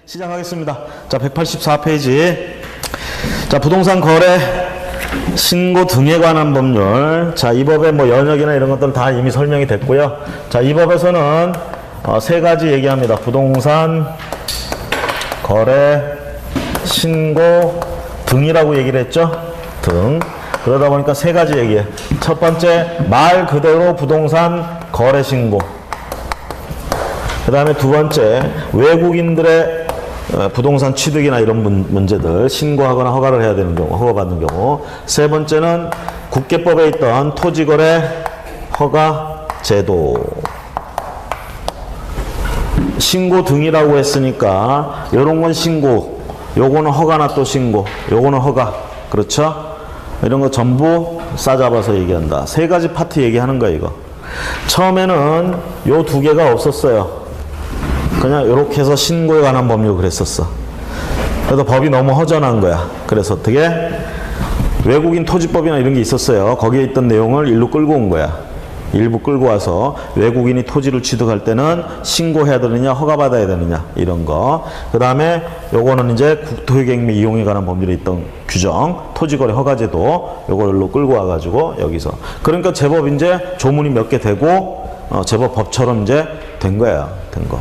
시작하겠습니다. 자, 184페이지. 자, 부동산 거래, 신고 등에 관한 법률. 자, 이 법의 뭐 연역이나 이런 것들은 다 이미 설명이 됐고요. 자, 이 법에서는 세 가지 얘기합니다. 부동산 거래, 신고 등이라고 얘기를 했죠. 등. 그러다 보니까 세 가지 얘기해. 첫 번째, 말 그대로 부동산 거래 신고. 그 다음에 두 번째, 외국인들의 부동산 취득이나 이런 문제들 신고하거나 허가를 해야 되는 경우, 허가받는 경우. 세 번째는 국계법에 있던 토지거래 허가 제도. 신고 등이라고 했으니까 요런 건 신고, 요거는 허가나 또 신고, 요거는 허가. 그렇죠? 이런 거 전부 싸잡아서 얘기한다. 세 가지 파트 얘기하는 거야, 이거. 처음에는 요 두 개가 없었어요. 그냥 이렇게 해서 신고에 관한 법률 그랬었어. 그래서 법이 너무 허전한 거야. 그래서 어떻게? 외국인 토지법이나 이런 게 있었어요. 거기에 있던 내용을 일로 끌고 온 거야. 일부 끌고 와서 외국인이 토지를 취득할 때는 신고해야 되느냐, 허가받아야 되느냐, 이런 거. 그 다음에 요거는 이제 국토회계 및 이용에 관한 법률에 있던 규정, 토지거래 허가제도, 요걸로 끌고 와가지고 여기서. 그러니까 제법 이제 조문이 몇 개 되고, 제법 법처럼 이제 된 거야. 된 거.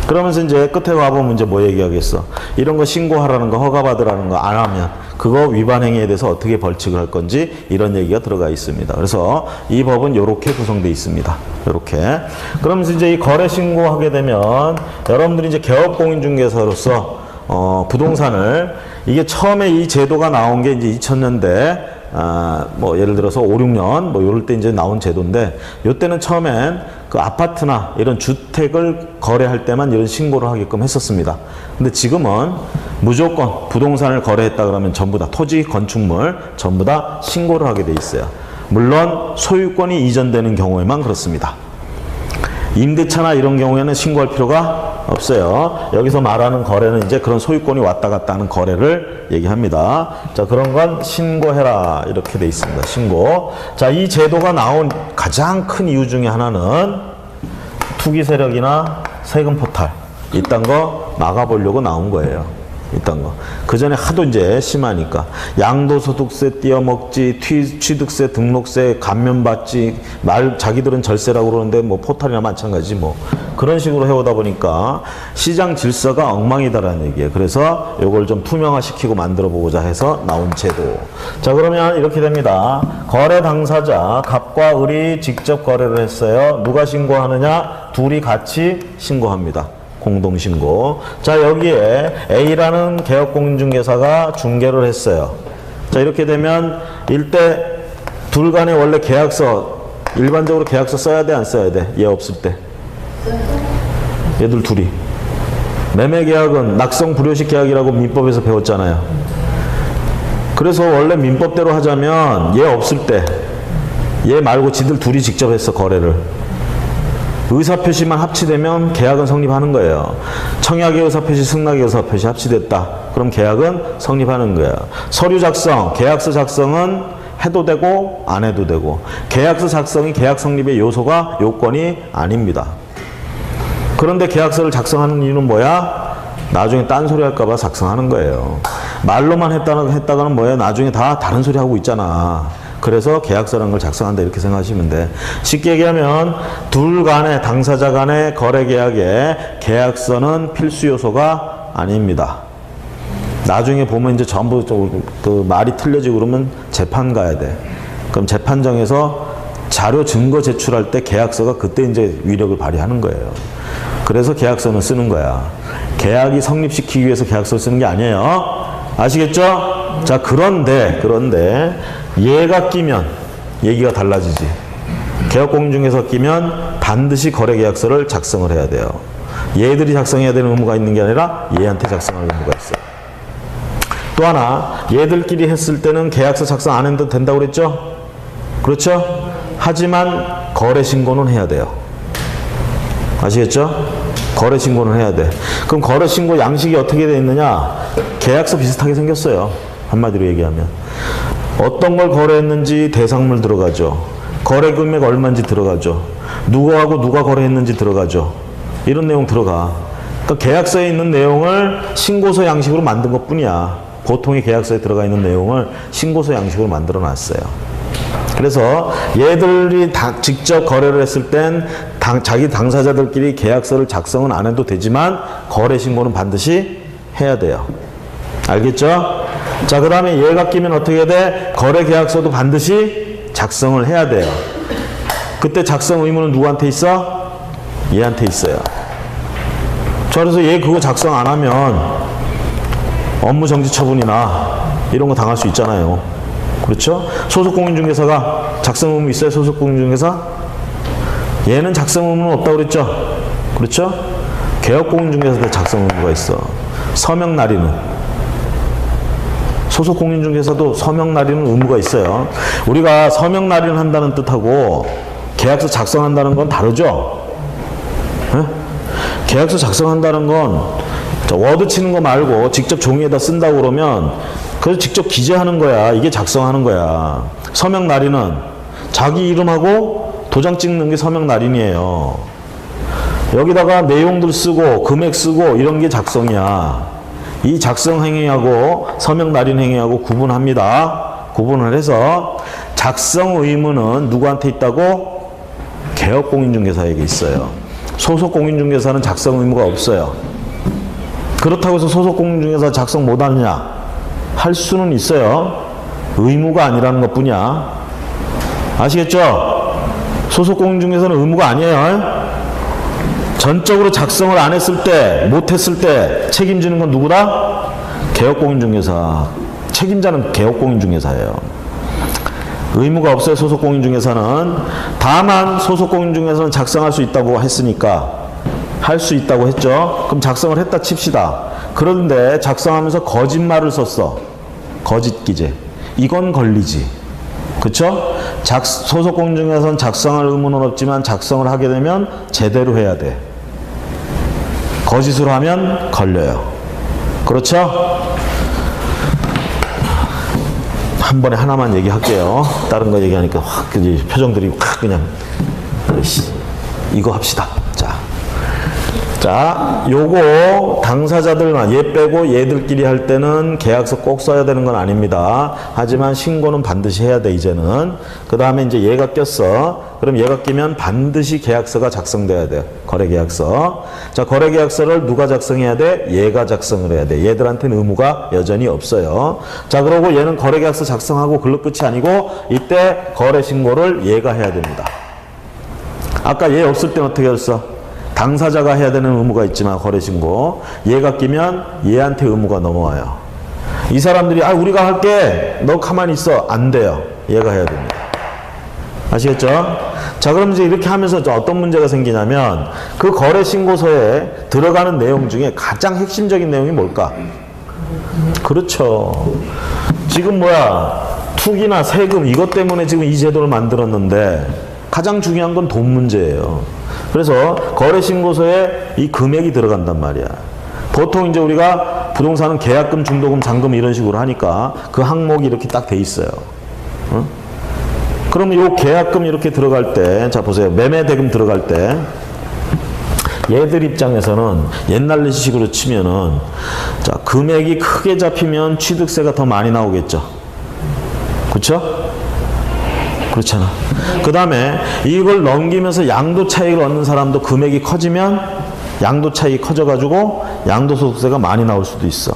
그러면서 이제 끝에 와보면 이제 뭐 얘기하겠어. 이런 거 신고하라는 거, 허가받으라는 거 안 하면 그거 위반 행위에 대해서 어떻게 벌칙을 할 건지 이런 얘기가 들어가 있습니다. 그래서 이 법은 이렇게 구성되어 있습니다. 이렇게. 그러면서 이제 이 거래 신고하게 되면 여러분들이 이제 개업공인중개사로서 부동산을 이게 처음에 이 제도가 나온 게 이제 2000년대 뭐 예를 들어서 5, 6년 뭐 이럴 때 이제 나온 제도인데 요때는 처음엔 그 아파트나 이런 주택을 거래할 때만 이런 신고를 하게끔 했었습니다. 근데 지금은 무조건 부동산을 거래했다 그러면 전부 다 토지, 건축물 전부 다 신고를 하게 돼 있어요. 물론 소유권이 이전되는 경우에만 그렇습니다. 임대차나 이런 경우에는 신고할 필요가 없어요. 여기서 말하는 거래는 이제 그런 소유권이 왔다 갔다 하는 거래를 얘기합니다. 자, 그런 건 신고해라 이렇게 돼 있습니다. 신고. 자, 이 제도가 나온 가장 큰 이유 중에 하나는 투기 세력이나 세금 포탈 이딴 거 막아보려고 나온 거예요. 이딴 거. 그 전에 하도 이제 심하니까 양도소득세 띄어먹지, 취득세, 등록세 감면받지, 자기들은 절세라고 그러는데 뭐 포탈이나 마찬가지 뭐 그런 식으로 해오다 보니까 시장 질서가 엉망이다라는 얘기예요. 그래서 이걸 좀 투명화시키고 만들어 보고자 해서 나온 제도. 자, 그러면 이렇게 됩니다. 거래 당사자 갑과 을이 직접 거래를 했어요. 누가 신고하느냐? 둘이 같이 신고합니다. 공동신고. 자, 여기에 A라는 개업공인중개사가 중개를 했어요. 자, 이렇게 되면 일대 둘 간에 원래 계약서, 일반적으로 계약서 써야 돼, 안 써야 돼? 얘 없을 때. 얘들 둘이. 매매계약은 낙성 불효식 계약이라고 민법에서 배웠잖아요. 그래서 원래 민법대로 하자면 얘 없을 때, 얘 말고 지들 둘이 직접 했어, 거래를. 의사표시만 합치되면 계약은 성립하는 거예요. 청약의 의사표시, 승낙의 의사표시 합치됐다. 그럼 계약은 성립하는 거예요. 서류 작성, 계약서 작성은 해도 되고 안 해도 되고 계약서 작성이 계약 성립의 요소가 요건이 아닙니다. 그런데 계약서를 작성하는 이유는 뭐야? 나중에 딴소리 할까 봐 작성하는 거예요. 말로만 했다가는 뭐야? 나중에 다 다른 소리 하고 있잖아. 그래서 계약서라는 걸 작성한다 이렇게 생각하시면 돼. 쉽게 얘기하면 둘 간의 당사자 간의 거래 계약에 계약서는 필수 요소가 아닙니다. 나중에 보면 이제 전부 그 말이 틀려지고 그러면 재판 가야 돼. 그럼 재판정에서 자료 증거 제출할 때 계약서가 그때 이제 위력을 발휘하는 거예요. 그래서 계약서는 쓰는 거야. 계약이 성립시키기 위해서 계약서를 쓰는 게 아니에요. 아시겠죠? 자, 그런데 얘가 끼면 얘기가 달라지지. 개업공인중개사 끼면 반드시 거래계약서를 작성을 해야 돼요. 얘들이 작성해야 되는 의무가 있는 게 아니라 얘한테 작성할 의무가 있어요. 또 하나, 얘들끼리 했을 때는 계약서 작성 안 해도 된다고 그랬죠? 그렇죠? 하지만 거래신고는 해야 돼요. 아시겠죠? 거래신고는 해야 돼. 그럼 거래신고 양식이 어떻게 되어 있느냐? 계약서 비슷하게 생겼어요. 한마디로 얘기하면. 어떤 걸 거래했는지 대상물 들어가죠. 거래 금액 얼마인지 들어가죠. 누구하고 누가 거래했는지 들어가죠. 이런 내용 들어가. 그러니까 계약서에 있는 내용을 신고서 양식으로 만든 것 뿐이야. 보통의 계약서에 들어가 있는 내용을 신고서 양식으로 만들어 놨어요. 그래서 얘들이 직접 거래를 했을 땐 자기 당사자들끼리 계약서를 작성은 안 해도 되지만 거래 신고는 반드시 해야 돼요. 알겠죠? 자, 그 다음에 얘가 끼면 어떻게 돼? 거래 계약서도 반드시 작성을 해야 돼요. 그때 작성 의무는 누구한테 있어? 얘한테 있어요. 자, 그래서 얘 그거 작성 안 하면 업무 정지 처분이나 이런 거 당할 수 있잖아요. 그렇죠? 소속 공인중개사가 작성 의무 있어요? 소속 공인중개사? 얘는 작성 의무는 없다고 그랬죠? 그렇죠? 개업 공인중개사한테 작성 의무가 있어. 서명 날인은. 소속 공인중개사도 서명 날인은 의무가 있어요. 우리가 서명 날인을 한다는 뜻하고 계약서 작성한다는 건 다르죠? 네? 계약서 작성한다는 건 워드 치는 거 말고 직접 종이에다 쓴다고 그러면 그래서 직접 기재하는 거야. 이게 작성하는 거야. 서명 날인은 자기 이름하고 도장 찍는 게 서명 날인이에요. 여기다가 내용들 쓰고 금액 쓰고 이런 게 작성이야. 이 작성 행위하고 서명 날인 행위하고 구분합니다. 구분을 해서 작성 의무는 누구한테 있다고? 개업 공인중개사에게 있어요. 소속 공인중개사는 작성 의무가 없어요. 그렇다고 해서 소속 공인중개사 작성 못하느냐? 할 수는 있어요. 의무가 아니라는 것 뿐이야. 아시겠죠? 소속 공인중개사는 의무가 아니에요. 전적으로 작성을 안 했을 때, 못했을 때 책임지는 건 누구다? 개업공인중개사. 책임자는 개업공인중개사예요. 의무가 없어요. 소속공인중개사는. 다만 소속공인중개사는 작성할 수 있다고 했으니까 할 수 있다고 했죠. 그럼 작성을 했다 칩시다. 그런데 작성하면서 거짓말을 썼어. 거짓 기재. 이건 걸리지. 그쵸? 소속공인중개사는 작성할 의무는 없지만 작성을 하게 되면 제대로 해야 돼. 거짓으로 하면 걸려요. 그렇죠? 한 번에 하나만 얘기할게요. 다른 거 얘기하니까 확 표정들이 확 그냥 이거 합시다. 자, 요거 당사자들만 얘 빼고 얘들끼리 할 때는 계약서 꼭 써야 되는 건 아닙니다. 하지만 신고는 반드시 해야 돼, 이제는. 그 다음에 이제 얘가 꼈어. 그럼 얘가 끼면 반드시 계약서가 작성돼야 돼요. 거래계약서. 자, 거래계약서를 누가 작성해야 돼? 얘가 작성을 해야 돼. 얘들한테는 의무가 여전히 없어요. 자, 그러고 얘는 거래계약서 작성하고 글로 끝이 아니고 이때 거래신고를 얘가 해야 됩니다. 아까 얘 없을 땐 어떻게 했어? 당사자가 해야 되는 의무가 있지만 거래신고 얘가 끼면 얘한테 의무가 넘어와요. 이 사람들이 우리가 할게 너 가만히 있어 안 돼요. 얘가 해야 됩니다. 아시겠죠? 자, 그럼 이제 이렇게 하면서 어떤 문제가 생기냐면 그 거래신고서에 들어가는 내용 중에 가장 핵심적인 내용이 뭘까? 그렇죠. 지금 투기나 세금 이것 때문에 지금 이 제도를 만들었는데 가장 중요한 건 돈 문제예요. 그래서 거래신고서에 이 금액이 들어간단 말이야. 보통 이제 우리가 부동산은 계약금, 중도금, 잔금 이런 식으로 하니까 그 항목이 이렇게 딱 돼 있어요. 어? 그럼 요 계약금 이렇게 들어갈 때, 자 보세요. 매매대금 들어갈 때 얘들 입장에서는 옛날식으로 치면은 자 금액이 크게 잡히면 취득세가 더 많이 나오겠죠. 그렇죠? 그렇잖아. 그 다음에 이걸 넘기면서 양도 차익을 얻는 사람도 금액이 커지면 양도 차익이 커져가지고 양도소득세가 많이 나올 수도 있어.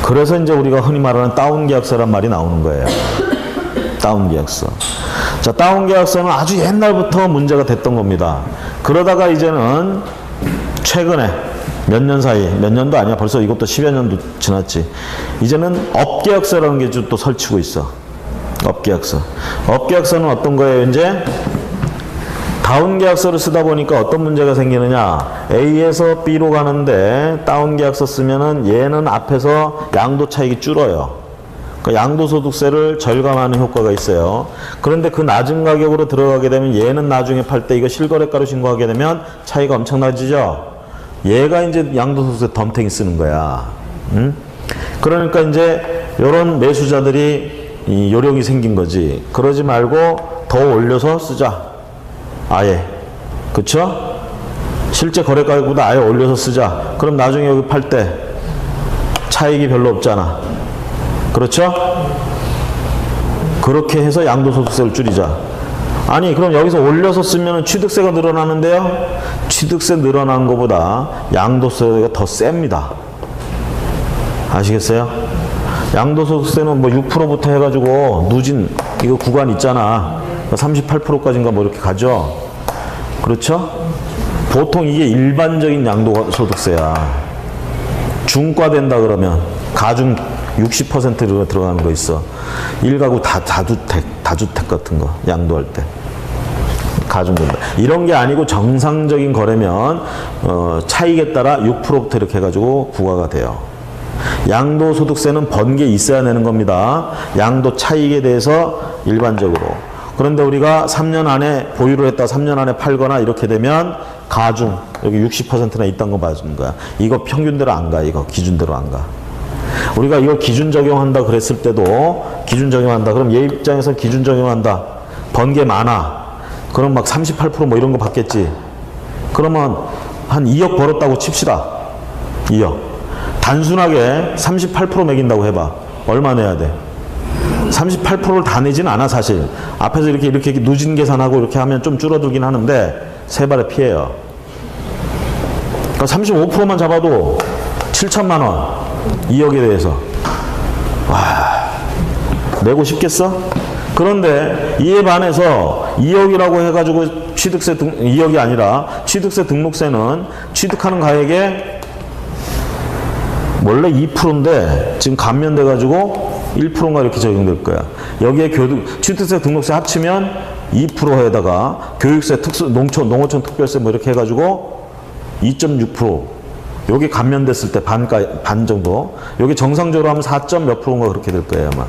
그래서 이제 우리가 흔히 말하는 다운계약서란 말이 나오는 거예요. 다운계약서. 자, 다운계약서는 아주 옛날부터 문제가 됐던 겁니다. 그러다가 이제는 최근에 몇 년 사이, 몇 년도 아니야. 벌써 이것도 10여 년도 지났지. 이제는 업계약서라는 게 또 설치고 있어. 업계약서. 업계약서는 어떤 거예요, 이제? 다운계약서를 쓰다 보니까 어떤 문제가 생기느냐. A에서 B로 가는데 다운계약서 쓰면은 얘는 앞에서 양도 차익이 줄어요. 그러니까 양도소득세를 절감하는 효과가 있어요. 그런데 그 낮은 가격으로 들어가게 되면 얘는 나중에 팔 때 이거 실거래가로 신고하게 되면 차이가 엄청나지죠? 얘가 이제 양도소득세 덤탱이 쓰는 거야. 응? 그러니까 이제 이런 매수자들이 이 요령이 생긴 거지. 그러지 말고 더 올려서 쓰자. 아예. 그쵸? 실제 거래가격보다 아예 올려서 쓰자. 그럼 나중에 여기 팔 때 차익이 별로 없잖아. 그렇죠? 그렇게 해서 양도소득세를 줄이자. 아니 그럼 여기서 올려서 쓰면 취득세가 늘어나는데요. 취득세 늘어나는 것보다 양도세가 더 셉니다. 아시겠어요? 양도소득세는 뭐 6%부터 해가지고 누진 이거 구간 있잖아. 38%까지인가 뭐 이렇게 가죠. 그렇죠? 보통 이게 일반적인 양도소득세야. 중과된다 그러면 가중 60%로 들어가는 거 있어. 1가구 다주택 같은 거 양도할 때 가중된다. 이런 게 아니고 정상적인 거래면 차익에 따라 6%부터 이렇게 해가지고 부과가 돼요. 양도소득세는 번 게 있어야 내는 겁니다. 양도 차익에 대해서 일반적으로. 그런데 우리가 3년 안에 보유를 했다 3년 안에 팔거나 이렇게 되면 가중 여기 60%나 있던 거 봐주는 거야. 이거 평균대로 안 가. 이거 기준대로 안 가. 우리가 이거 기준 적용한다 그랬을 때도 기준 적용한다. 그럼 얘 입장에서 기준 적용한다. 번 게 많아. 그럼 막 38% 뭐 이런 거 받겠지. 그러면 한 2억 벌었다고 칩시다. 2억. 단순하게 38% 매긴다고 해봐. 얼마 내야 돼? 38%를 다 내진 않아 사실. 앞에서 이렇게 누진 계산하고 이렇게 하면 좀 줄어들긴 하는데 세 발의 피해요. 그러니까 35%만 잡아도 7천만 원. 2억에 대해서. 와, 내고 싶겠어? 그런데 이에 반해서 2억이라고 해가지고 취득세 2억이 아니라 취득세 등록세는 취득하는 가액에 원래 2%인데 지금 감면돼가지고 1%인가 이렇게 적용될 거야. 여기에 취득세 등록세 합치면 2%에다가 교육세, 농어촌 특별세 뭐 이렇게 해가지고 2.6%. 여기 감면됐을 때 반 정도. 여기 정상적으로 하면 4점 몇 %인가 그렇게 될 거예요, 아마.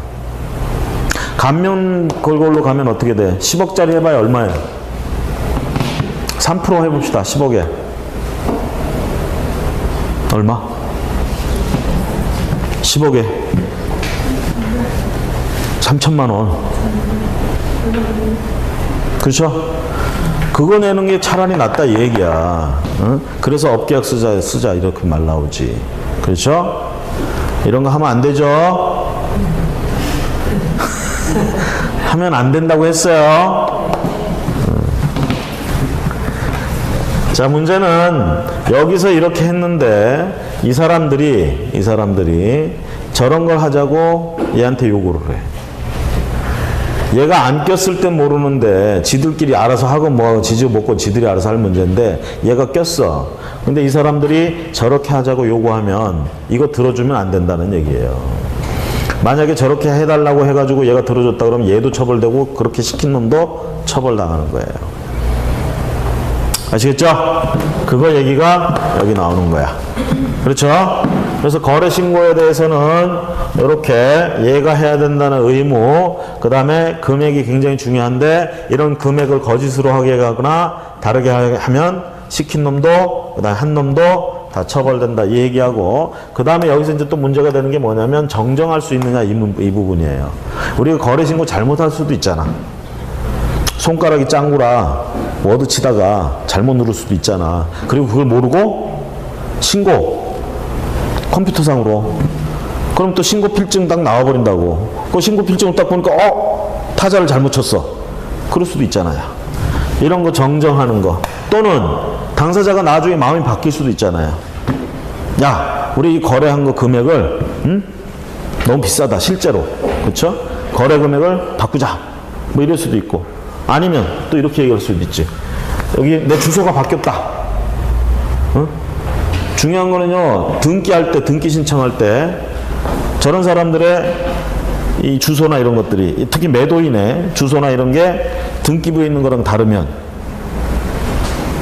감면 그걸로 가면 어떻게 돼? 10억짜리 해봐야 얼마예요? 3% 해봅시다. 10억에. 얼마? 10억에 3천만 원. 그렇죠? 그거 내는 게 차라리 낫다 이 얘기야. 응? 그래서 업계약 쓰자 이렇게 말 나오지. 그렇죠? 이런 거 하면 안 되죠? 하면 안 된다고 했어요. 자, 문제는 여기서 이렇게 했는데 이 사람들이 저런 걸 하자고 얘한테 요구를 해. 얘가 안 꼈을 땐 모르는데 지들끼리 알아서 하고 뭐 지지 먹고 지들이 알아서 할 문제인데 얘가 꼈어. 근데 이 사람들이 저렇게 하자고 요구하면 이거 들어주면 안 된다는 얘기예요. 만약에 저렇게 해달라고 해가지고 얘가 들어줬다 그러면 얘도 처벌되고 그렇게 시킨 놈도 처벌당하는 거예요. 아시겠죠? 그거 얘기가 여기 나오는 거야. 그렇죠? 그래서 거래 신고에 대해서는 이렇게 얘가 해야 된다는 의무, 그 다음에 금액이 굉장히 중요한데 이런 금액을 거짓으로 하게 하거나 다르게 하면 시킨 놈도 그 다음에 한 놈도 다 처벌된다 이 얘기하고, 그 다음에 여기서 이제 또 문제가 되는 게 뭐냐면 정정할 수 있느냐 이 부분이에요. 우리가 거래 신고 잘못할 수도 있잖아. 손가락이 짱구라 워드 치다가 잘못 누를 수도 있잖아. 그리고 그걸 모르고 신고 컴퓨터상으로. 그럼 또 신고 필증 딱 나와버린다고. 그 신고 필증을 딱 보니까 타자를 잘못 쳤어. 그럴 수도 있잖아요. 이런 거 정정하는 거. 또는 당사자가 나중에 마음이 바뀔 수도 있잖아요. 야, 우리 이 거래한 거 금액을 너무 비싸다 실제로. 그렇죠? 거래 금액을 바꾸자 뭐 이럴 수도 있고, 아니면 또 이렇게 얘기할 수도 있지. 여기 내 주소가 바뀌었다. 중요한 거는요, 등기할 때, 등기 신청할 때 저런 사람들의 이 주소나 이런 것들이, 특히 매도인의 주소나 이런 게 등기부에 있는 거랑 다르면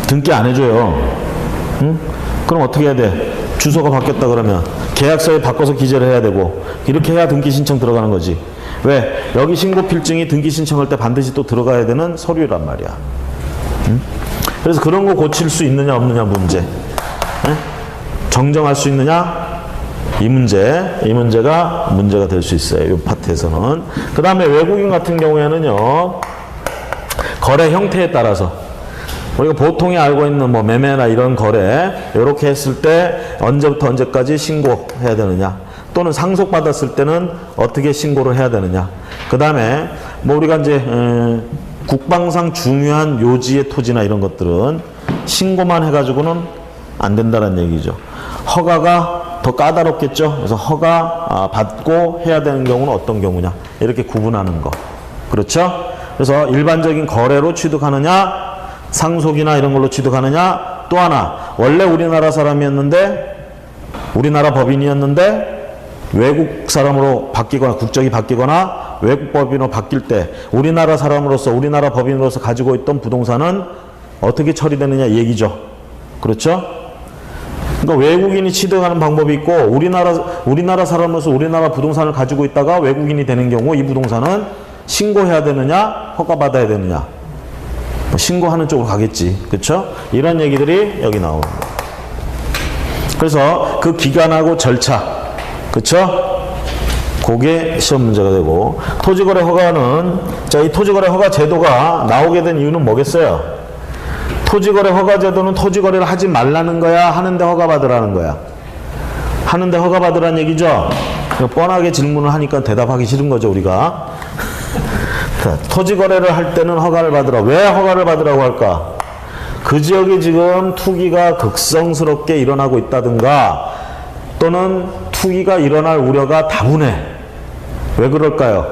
등기 안 해줘요. 그럼 어떻게 해야 돼? 주소가 바뀌었다 그러면 계약서에 바꿔서 기재를 해야 되고, 이렇게 해야 등기 신청 들어가는 거지. 왜? 여기 신고 필증이 등기 신청할 때 반드시 또 들어가야 되는 서류란 말이야. 그래서 그런 거 고칠 수 있느냐 없느냐 문제. 정정할 수 있느냐 이 문제가 문제가 될 수 있어요. 이 파트에서는. 그 다음에 외국인 같은 경우에는요, 거래 형태에 따라서 우리가 보통이 알고 있는 뭐 매매나 이런 거래 이렇게 했을 때 언제부터 언제까지 신고해야 되느냐, 또는 상속받았을 때는 어떻게 신고를 해야 되느냐. 그 다음에 뭐 우리가 이제 국방상 중요한 요지의 토지나 이런 것들은 신고만 해가지고는 안 된다는 얘기죠. 허가가 더 까다롭겠죠. 그래서 허가 받고 해야 되는 경우는 어떤 경우냐, 이렇게 구분하는 거. 그렇죠? 그래서 일반적인 거래로 취득하느냐, 상속이나 이런 걸로 취득하느냐, 또 하나 원래 우리나라 사람이었는데, 우리나라 법인이었는데 외국 사람으로 바뀌거나 국적이 바뀌거나 외국 법인으로 바뀔 때 우리나라 사람으로서, 우리나라 법인으로서 가지고 있던 부동산은 어떻게 처리되느냐 얘기죠. 그렇죠? 그러니까 외국인이 취득하는 방법이 있고, 우리나라 사람으로서 우리나라 부동산을 가지고 있다가 외국인이 되는 경우 이 부동산은 신고해야 되느냐, 허가받아야 되느냐. 뭐 신고하는 쪽으로 가겠지. 그렇죠? 이런 얘기들이 여기 나오는 거예요. 그래서 그 기간하고 절차, 그렇죠? 그게 시험 문제가 되고, 토지거래 허가는, 자, 이 토지거래 허가 제도가 나오게 된 이유는 뭐겠어요? 토지거래 허가 제도는 토지거래를 하지 말라는 거야, 하는데 허가받으라는 거야? 하는데 허가받으라는 얘기죠? 뻔하게 질문을 하니까 대답하기 싫은 거죠, 우리가. 토지거래를 할 때는 허가를 받으라. 왜 허가를 받으라고 할까? 그 지역에 지금 투기가 극성스럽게 일어나고 있다든가, 또는 투기가 일어날 우려가 다분해. 왜 그럴까요?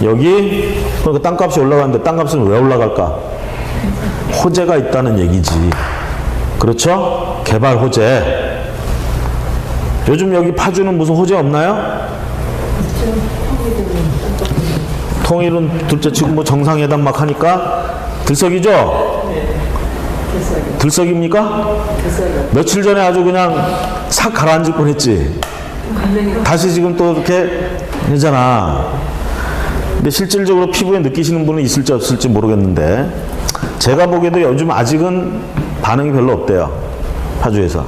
여기 그러니까 땅값이 올라가는데 땅값은 왜 올라갈까? 호재가 있다는 얘기지. 그렇죠? 개발 호재. 요즘 여기 파주는 무슨 호재 없나요? 통일은 둘째 치고 뭐 정상회담 막 하니까 들썩이죠? 들썩입니까? 며칠 전에 아주 그냥 싹 가라앉을 뻔했지. 다시 지금 또 이렇게 되잖아. 근데 실질적으로 피부에 느끼시는 분은 있을지 없을지 모르겠는데, 제가 보기에도 요즘 아직은 반응이 별로 없대요, 파주에서.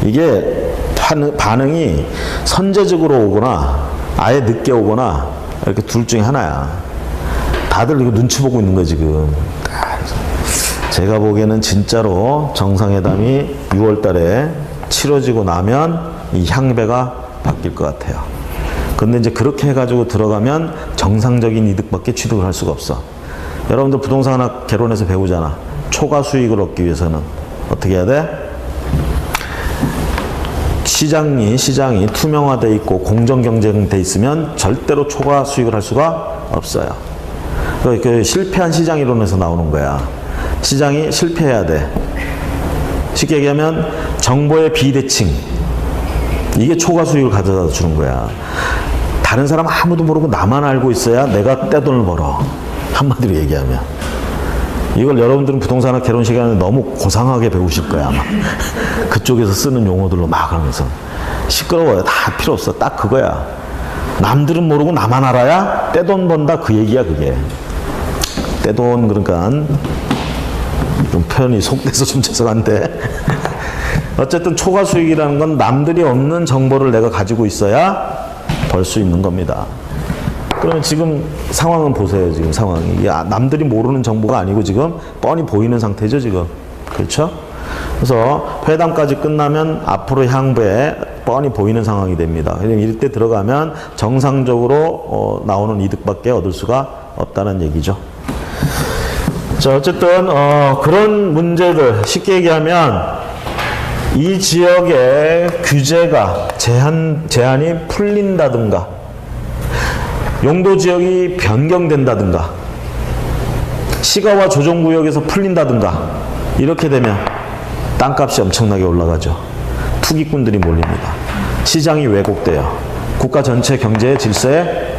이게 반응이 선제적으로 오거나 아예 늦게 오거나 이렇게 둘 중에 하나야. 다들 이거 눈치 보고 있는 거야 지금. 제가 보기에는 진짜로 정상회담이 6월 달에 치러지고 나면 이 향배가 바뀔 것 같아요. 근데 이제 그렇게 해가지고 들어가면 정상적인 이득밖에 취득을 할 수가 없어. 여러분들 부동산학 개론에서 배우잖아. 초과 수익을 얻기 위해서는 어떻게 해야 돼? 시장이 투명화되어 있고 공정 경쟁돼 있으면 절대로 초과 수익을 할 수가 없어요. 그 실패한 시장 이론에서 나오는 거야. 시장이 실패해야 돼. 쉽게 얘기하면 정보의 비대칭, 이게 초과 수익을 가져다 주는 거야. 다른 사람 아무도 모르고 나만 알고 있어야 내가 떼돈을 벌어. 한마디로 얘기하면. 이걸 여러분들은 부동산학 개론 시간에 너무 고상하게 배우실 거야 아마. 그쪽에서 쓰는 용어들로 막 하면서. 시끄러워요. 다 필요 없어. 딱 그거야. 남들은 모르고 나만 알아야 떼돈 번다, 그 얘기야 그게. 떼돈, 그러니까 좀 표현이 속돼서 좀 죄송한데 어쨌든 초과 수익이라는 건 남들이 없는 정보를 내가 가지고 있어야 벌 수 있는 겁니다. 그러면 지금 상황은 보세요. 지금 상황이 남들이 모르는 정보가 아니고 지금 뻔히 보이는 상태죠 지금. 그렇죠? 그래서 회담까지 끝나면 앞으로 향후에 뻔히 보이는 상황이 됩니다. 이럴 때 들어가면 정상적으로 나오는 이득밖에 얻을 수가 없다는 얘기죠. 자, 어쨌든 그런 문제들, 쉽게 얘기하면 이 지역의 규제가 제한이 풀린다든가, 용도 지역이 변경된다든가, 시가와 조정구역에서 풀린다든가, 이렇게 되면 땅값이 엄청나게 올라가죠. 투기꾼들이 몰립니다. 시장이 왜곡돼요. 국가 전체 경제 질서에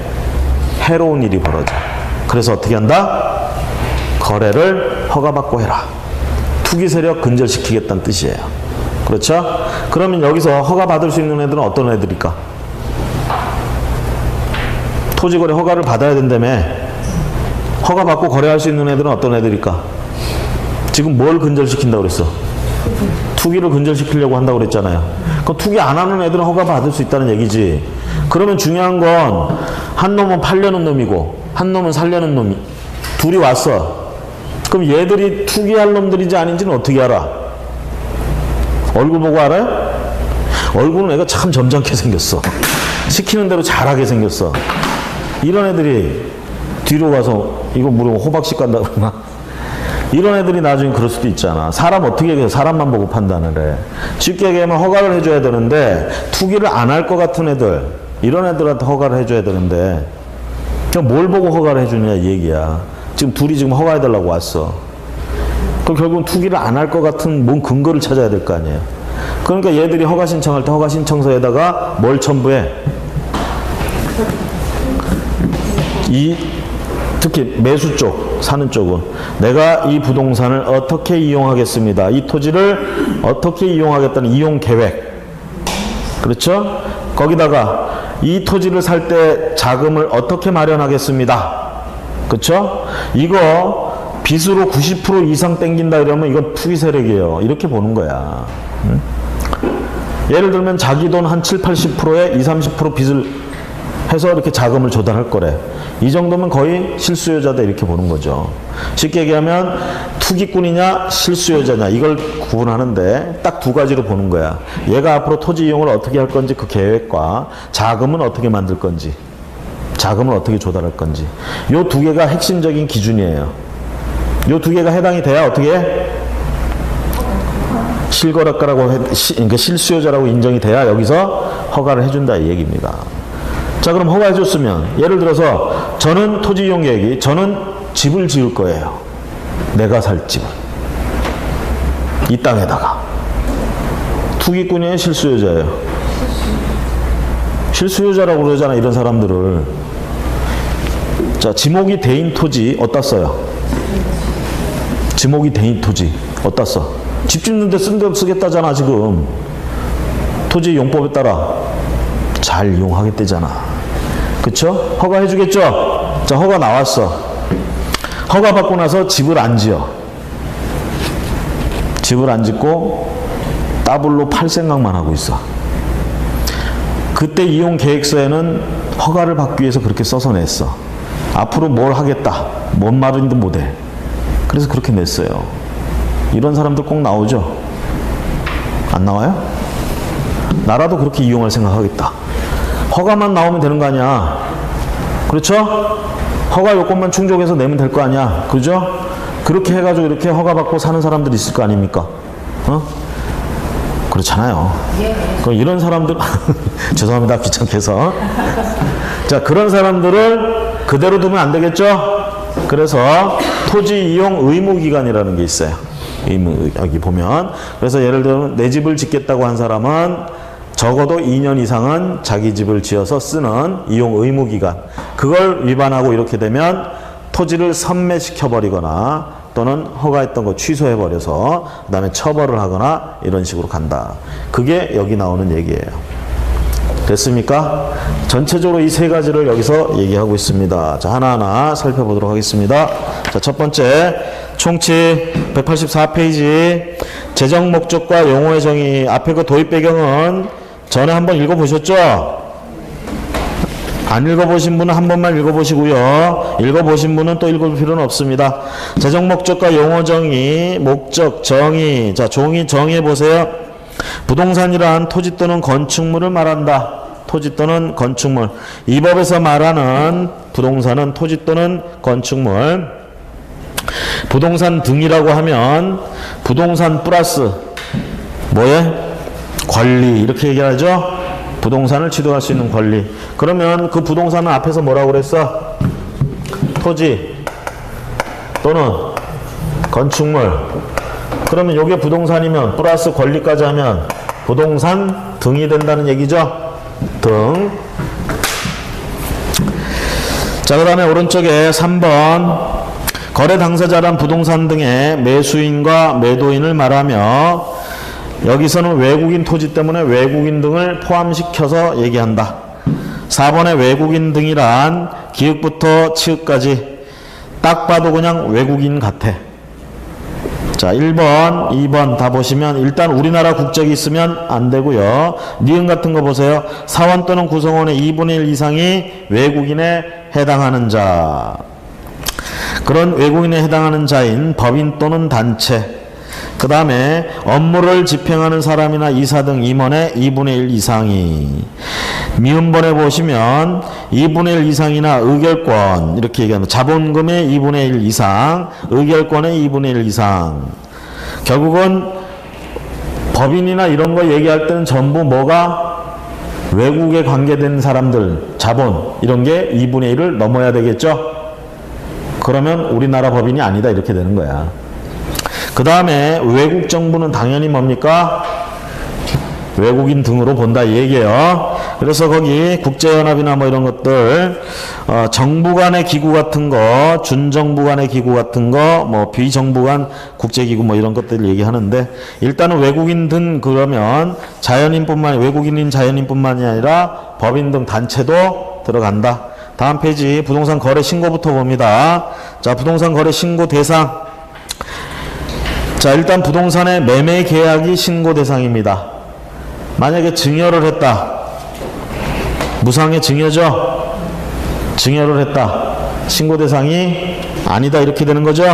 해로운 일이 벌어져. 그래서 어떻게 한다? 거래를 허가받고 해라. 투기 세력 근절시키겠다는 뜻이에요. 그렇죠? 그러면 여기서 허가받을 수 있는 애들은 어떤 애들일까? 토지거래 허가를 받아야 된다며. 허가받고 거래할 수 있는 애들은 어떤 애들일까? 지금 뭘 근절시킨다고 그랬어? 투기를 근절시키려고 한다고 그랬잖아요. 그 투기 안 하는 애들은 허가받을 수 있다는 얘기지. 그러면 중요한 건 한 놈은 팔려는 놈이고 한 놈은 살려는 놈이 둘이 왔어. 그럼 얘들이 투기할 놈들인지 아닌지는 어떻게 알아? 얼굴 보고 알아요? 얼굴은 애가 참 점잖게 생겼어. 시키는 대로 잘하게 생겼어. 이런 애들이 뒤로 가서 이거 모르고 호박씨 간다 그러나? 이런 애들이 나중에 그럴 수도 있잖아. 사람 어떻게 해서 사람만 보고 판단을 해. 쉽게 얘기하면 허가를 해줘야 되는데 투기를 안 할 것 같은 애들, 이런 애들한테 허가를 해줘야 되는데 그냥 뭘 보고 허가를 해주냐 이 얘기야. 지금 둘이 지금 허가해달라고 왔어. 그럼 결국은 투기를 안 할 것 같은 뭔 근거를 찾아야 될 거 아니에요. 그러니까 얘들이 허가 신청할 때 허가 신청서에다가 뭘 첨부해? 특히 매수 쪽, 사는 쪽은 내가 이 부동산을 어떻게 이용하겠습니다. 이 토지를 어떻게 이용하겠다는 이용 계획. 그렇죠? 거기다가 이 토지를 살 때 자금을 어떻게 마련하겠습니다. 그렇죠? 이거 빚으로 90% 이상 땡긴다 이러면 이건 투기 세력이에요. 이렇게 보는 거야. 예를 들면 자기 돈 한 7, 80%에 20, 30% 빚을 해서 이렇게 자금을 조달할 거래. 이 정도면 거의 실수요자다 이렇게 보는 거죠. 쉽게 얘기하면 투기꾼이냐 실수요자냐 이걸 구분하는데 딱 두 가지로 보는 거야. 얘가 앞으로 토지 이용을 어떻게 할 건지 그 계획과 자금은 어떻게 만들 건지, 자금을 어떻게 조달할 건지. 요 두 개가 핵심적인 기준이에요. 요 두 개가 해당이 돼야 어떻게 해? 실거래가라고 그러니까 실수요자라고 인정이 돼야 여기서 허가를 해준다 이 얘기입니다. 자, 그럼 허가해줬으면 예를 들어서 저는 토지 이용 계획이 저는 집을 지을 거예요. 내가 살 집을 이 땅에다가. 투기꾼이에요 실수요자예요? 실수요자라고 그러잖아 이런 사람들을. 자, 지목이 대인 토지 어디다 써요? 지목이 대인 토지 어디다 써? 집 짓는 데 쓴 데 쓰겠다잖아 지금. 토지 이용법에 따라 잘 이용하겠다잖아. 그쵸? 허가해 주겠죠? 자, 허가 나왔어. 허가 받고 나서 집을 안 지어. 집을 안 짓고 따블로 팔 생각만 하고 있어. 그때 이용 계획서에는 허가를 받기 위해서 그렇게 써서 냈어. 앞으로 뭘 하겠다. 뭔 말인도 못해. 그래서 그렇게 냈어요. 이런 사람들 꼭 나오죠? 안 나와요? 나라도 그렇게 이용할 생각하겠다. 허가만 나오면 되는 거 아니야. 그렇죠? 허가 요건만 충족해서 내면 될 거 아니야. 그죠? 그렇게 해가지고 이렇게 허가 받고 사는 사람들이 있을 거 아닙니까? 그렇잖아요. 그럼 이런 사람들 죄송합니다 귀찮게 해서. 자, 그런 사람들을 그대로 두면 안 되겠죠? 그래서 토지 이용 의무기간이라는 게 있어요. 여기 보면. 그래서 예를 들면 내 집을 짓겠다고 한 사람은 적어도 2년 이상은 자기 집을 지어서 쓰는 이용 의무기간, 그걸 위반하고 이렇게 되면 토지를 선매시켜버리거나 또는 허가했던 거 취소해버려서 그 다음에 처벌을 하거나 이런 식으로 간다. 그게 여기 나오는 얘기예요. 됐습니까? 전체적으로 이 세 가지를 여기서 얘기하고 있습니다. 자, 하나하나 살펴보도록 하겠습니다. 자, 첫 번째 총칙 184페이지 재정 목적과 용어의 정의. 앞에 그 도입 배경은 전에 한번 읽어보셨죠? 안 읽어보신 분은 한 번만 읽어보시고요. 읽어보신 분은 또 읽을 필요는 없습니다. 재정 목적과 용어 정의, 목적, 정의. 자, 종이 정의해보세요. 부동산이란 토지 또는 건축물을 말한다. 토지 또는 건축물. 이 법에서 말하는 부동산은 토지 또는 건축물. 부동산 등이라고 하면 부동산 플러스 뭐예? 권리. 이렇게 얘기하죠? 부동산을 취득할 수 있는 권리. 그러면 그 부동산은 앞에서 뭐라고 그랬어? 토지 또는 건축물. 그러면 이게 부동산이면 플러스 권리까지 하면 부동산 등이 된다는 얘기죠? 등. 자, 그 다음에 오른쪽에 3번 거래 당사자란 부동산 등의 매수인과 매도인을 말하며 여기서는 외국인 토지 때문에 외국인 등을 포함시켜서 얘기한다. 4번의 외국인 등이란 기읍부터 치읍까지 딱 봐도 그냥 외국인 같아. 자, 1번, 2번 다 보시면 일단 우리나라 국적이 있으면 안 되고요. 니은 같은 거 보세요. 사원 또는 구성원의 2분의 1 이상이 외국인에 해당하는 자. 그런 외국인에 해당하는 자인 법인 또는 단체, 그 다음에 업무를 집행하는 사람이나 이사 등 임원의 2분의 1 이상이, 미음본에 보시면 2분의 1 이상이나 의결권 이렇게 얘기합니다. 자본금의 2분의 1 이상, 의결권의 2분의 1 이상. 결국은 법인이나 이런 거 얘기할 때는 전부 뭐가 외국에 관계된 사람들, 자본 이런 게 2분의 1을 넘어야 되겠죠. 그러면 우리나라 법인이 아니다 이렇게 되는 거야. 그 다음에 외국 정부는 당연히 뭡니까? 외국인 등으로 본다 이 얘기예요. 그래서 거기 국제연합이나 뭐 이런 것들, 정부 간의 기구 같은 거, 준정부 간의 기구 같은 거, 뭐 비정부 간 국제기구 뭐 이런 것들을 얘기하는데, 일단은 외국인 등 그러면 외국인인 자연인뿐만이 아니라 법인 등 단체도 들어간다. 다음 페이지 부동산 거래 신고부터 봅니다. 자, 부동산 거래 신고 대상. 자, 일단 부동산의 매매 계약이 신고 대상입니다. 만약에 증여를 했다. 무상의 증여죠? 증여를 했다. 신고 대상이 아니다 이렇게 되는 거죠?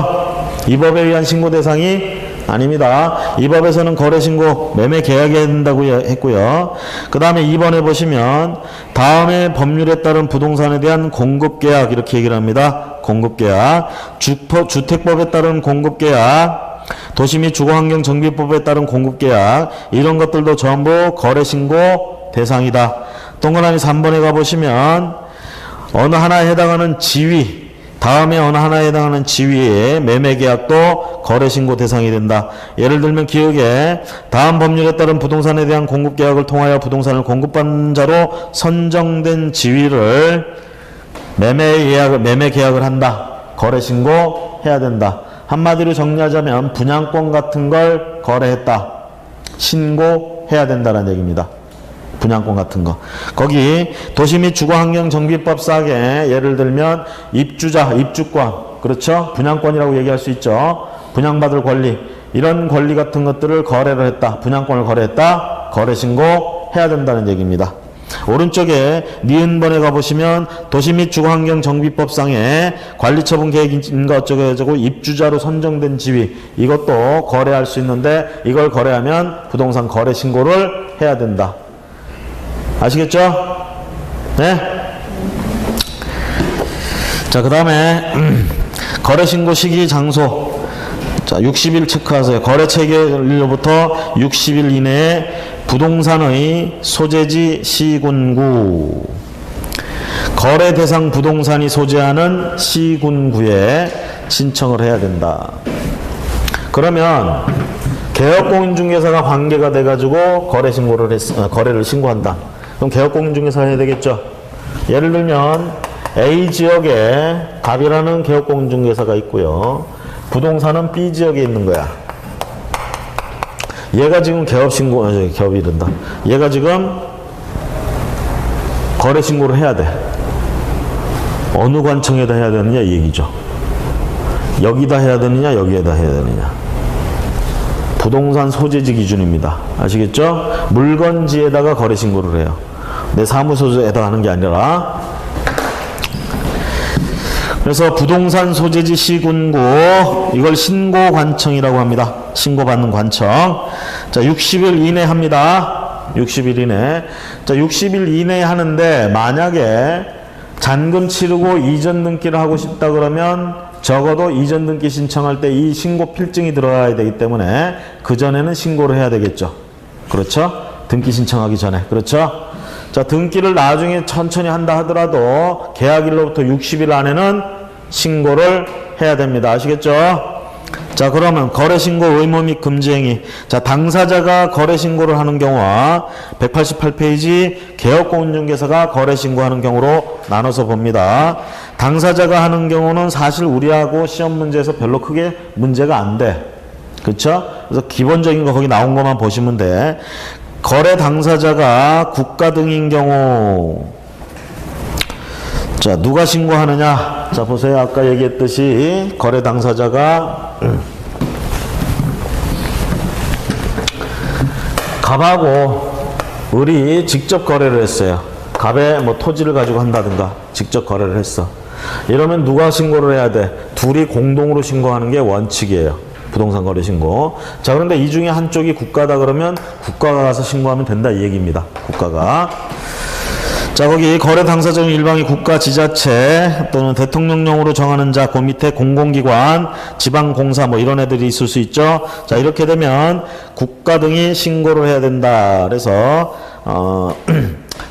이 법에 의한 신고 대상이 아닙니다. 이 법에서는 거래 신고, 매매 계약해야 된다고 했고요. 그 다음에 2번에 보시면 다음의 법률에 따른 부동산에 대한 공급 계약 이렇게 얘기를 합니다. 공급 계약, 주택법에 따른 공급 계약, 도시 및 주거환경 정비법에 따른 공급계약, 이런 것들도 전부 거래신고 대상이다. 동그라미 3번에 가보시면 어느 하나에 해당하는 지위, 다음에 어느 하나에 해당하는 지위의 매매계약도 거래신고 대상이 된다. 예를 들면 기억에 다음 법률에 따른 부동산에 대한 공급계약을 통하여 부동산을 공급받는 자로 선정된 지위를 매매계약을 한다. 거래신고 해야 된다. 한마디로 정리하자면 분양권 같은 걸 거래했다. 신고해야 된다는 얘기입니다. 분양권 같은 거. 거기 도시 및 주거환경정비법상에 예를 들면 입주자, 입주권, 그렇죠? 분양권이라고 얘기할 수 있죠. 분양받을 권리, 이런 권리 같은 것들을 거래를 했다. 분양권을 거래했다. 거래신고해야 된다는 얘기입니다. 오른쪽에 니은번에 가보시면 도시 및 주거환경정비법상에 관리처분 계획인가 어쩌고 입주자로 선정된 지위, 이것도 거래할 수 있는데 이걸 거래하면 부동산 거래 신고를 해야 된다. 아시겠죠? 네? 자, 그 다음에 거래 신고 시기 장소. 자, 60일 체크하세요. 거래 체결일로부터 60일 이내에 부동산의 소재지 시군구, 거래 대상 부동산이 소재하는 시군구에 신청을 해야 된다. 그러면 개업공인중개사가 관계가 돼가지고 거래를 신고한다. 그럼 개업공인중개사 해야 되겠죠. 예를 들면 A 지역에 갑이라는 개업공인중개사가 있고요. 부동산은 B 지역에 있는 거야. 얘가 지금 개업이 이른다. 얘가 지금 거래신고를 해야 돼. 어느 관청에다 해야 되느냐 이 얘기죠. 여기다 해야 되느냐 여기에다 해야 되느냐. 부동산 소재지 기준입니다. 아시겠죠? 물건지에다가 거래신고를 해요. 내 사무소에다 하는 게 아니라. 그래서 부동산 소재지 시군구, 이걸 신고관청이라고 합니다. 신고받는 관청. 자, 60일 이내 합니다. 60일 이내. 자, 60일 이내에 하는데 만약에 잔금 치르고 이전 등기를 하고 싶다 그러면 적어도 이전 등기 신청할 때 이 신고 필증이 들어가야 되기 때문에 그전에는 신고를 해야 되겠죠. 그렇죠? 등기 신청하기 전에. 그렇죠? 자, 등기를 나중에 천천히 한다 하더라도 계약일로부터 60일 안에는 신고를 해야 됩니다. 아시겠죠? 자, 그러면 거래신고 의무 및 금지행위. 자, 당사자가 거래신고를 하는 경우와 188페이지 개업공인중개사가 거래신고하는 경우로 나눠서 봅니다. 당사자가 하는 경우는 사실 우리하고 시험 문제에서 별로 크게 문제가 안 돼. 그렇죠? 그래서 기본적인 거 거기 나온 것만 보시면 돼. 거래 당사자가 국가 등인 경우, 자, 누가 신고하느냐? 자, 보세요. 아까 얘기했듯이 거래 당사자가 갑하고 을이 직접 거래를 했어요. 갑에 뭐 토지를 가지고 한다든가 직접 거래를 했어. 이러면 누가 신고를 해야 돼? 둘이 공동으로 신고하는 게 원칙이에요. 부동산 거래 신고. 자, 그런데 이 중에 한쪽이 국가다 그러면 국가가 가서 신고하면 된다 이 얘기입니다. 국가가. 자, 거기 거래 당사자 중 일방이 국가, 지자체 또는 대통령령으로 정하는 자, 그 밑에 공공기관, 지방공사 뭐 이런 애들이 있을 수 있죠. 자, 이렇게 되면 국가 등이 신고를 해야 된다. 그래서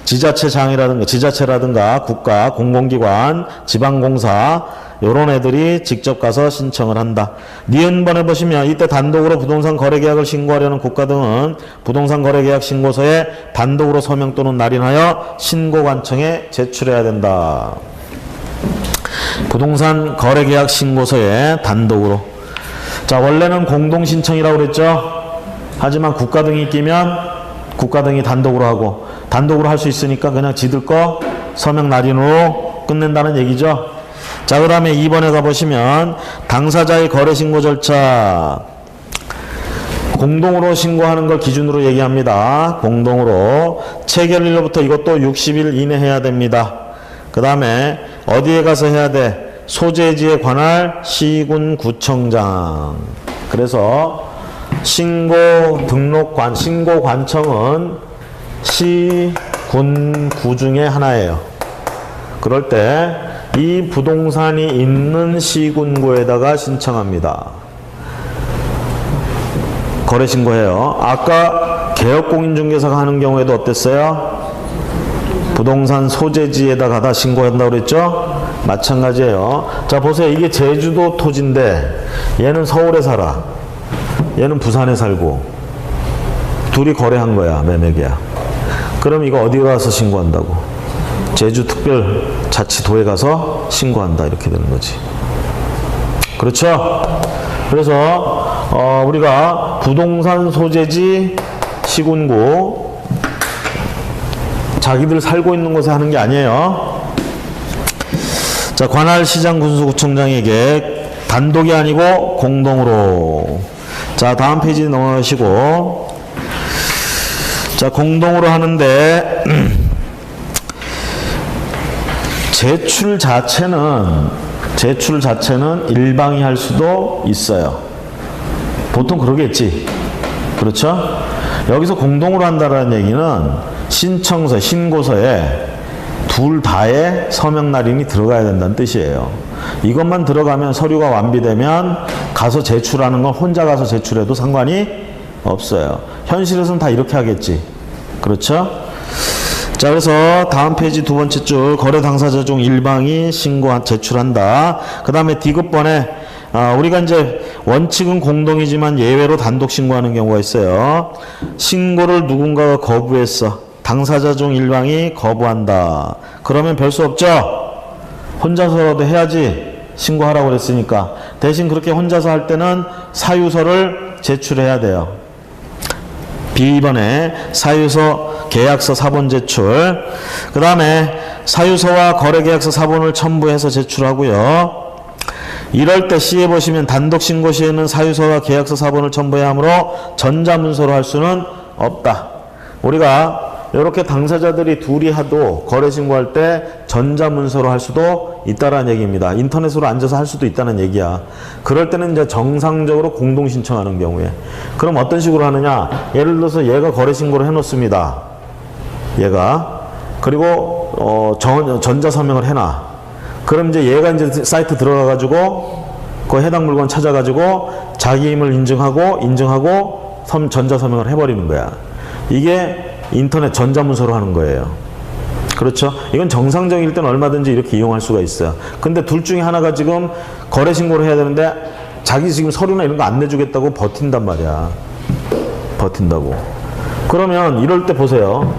지자체라든가 국가, 공공기관, 지방공사 요런 애들이 직접 가서 신청을 한다. 니은번에 보시면 이때 단독으로 부동산 거래계약을 신고하려는 국가 등은 부동산 거래계약 신고서에 단독으로 서명 또는 날인하여 신고관청에 제출해야 된다. 부동산 거래계약 신고서에 단독으로. 자, 원래는 공동신청이라고 그랬죠. 하지만 국가 등이 끼면 국가 등이 단독으로 하고 단독으로 할 수 있으니까 그냥 지들 거 서명 날인으로 끝낸다는 얘기죠. 자, 그 다음에 2번에 가보시면 당사자의 거래 신고 절차 공동으로 신고하는 걸 기준으로 얘기합니다. 공동으로 체결일로부터 이것도 60일 이내 해야 됩니다. 그 다음에 어디에 가서 해야 돼? 소재지에 관할 시군구청장. 그래서 신고관청은 시, 군, 구 중에 하나예요. 그럴 때 이 부동산이 있는 시군구에다가 신청합니다. 거래 신고해요. 아까 개업공인중개사가 하는 경우에도 어땠어요? 부동산 소재지에다 가다 신고한다고 그랬죠? 마찬가지예요. 자, 보세요. 이게 제주도 토지인데 얘는 서울에 살아. 얘는 부산에 살고 둘이 거래한 거야. 매매계약. 그럼 이거 어디 가서 신고한다고? 제주특별자치도에 가서 신고한다. 이렇게 되는 거지. 그렇죠? 그래서 우리가 부동산 소재지 시군구 자기들 살고 있는 곳에 하는 게 아니에요. 자, 관할 시장 군수구청장에게 단독이 아니고 공동으로. 자, 다음 페이지 넘어가시고. 자, 공동으로 하는데 제출 자체는 일방이 할 수도 있어요. 보통 그러겠지. 그렇죠? 여기서 공동으로 한다는 얘기는 신청서, 신고서에 둘 다의 서명 날인이 들어가야 된다는 뜻이에요. 이것만 들어가면 서류가 완비되면 가서 제출하는 건 혼자 가서 제출해도 상관이 없어요. 현실에서는 다 이렇게 하겠지. 그렇죠? 자, 그래서 다음 페이지 두 번째 줄 거래 당사자 중 일방이 제출한다. 그 다음에 디귿번에 우리가 이제 원칙은 공동이지만 예외로 단독 신고하는 경우가 있어요. 신고를 누군가가 거부했어. 당사자 중 일방이 거부한다. 그러면 별 수 없죠? 혼자서라도 해야지. 신고하라고 그랬으니까. 대신 그렇게 혼자서 할 때는 사유서를 제출해야 돼요. B번에 사유서 계약서 사본 제출. 그 다음에 사유서와 거래계약서 사본을 첨부해서 제출하고요. 이럴 때 C에 보시면 단독 신고 시에는 사유서와 계약서 사본을 첨부해야 하므로 전자문서로 할 수는 없다. 우리가 이렇게 당사자들이 둘이 하도 거래 신고할 때 전자문서로 할 수도 있다라는 얘기입니다. 인터넷으로 앉아서 할 수도 있다는 얘기야. 그럴 때는 이제 정상적으로 공동 신청하는 경우에. 그럼 어떤 식으로 하느냐? 예를 들어서 얘가 거래 신고를 해놓습니다. 얘가. 그리고 전자 서명을 해놔. 그럼 이제 얘가 이제 사이트 들어가가지고 그 해당 물건 찾아가지고 자기 힘을 인증하고 전자 서명을 해버리는 거야. 이게 인터넷 전자문서로 하는 거예요. 그렇죠? 이건 정상적일 때는 얼마든지 이렇게 이용할 수가 있어요. 근데 둘 중에 하나가 지금 거래 신고를 해야 되는데 자기 지금 서류나 이런 거 안 내주겠다고 버틴단 말이야. 버틴다고. 그러면 이럴 때 보세요.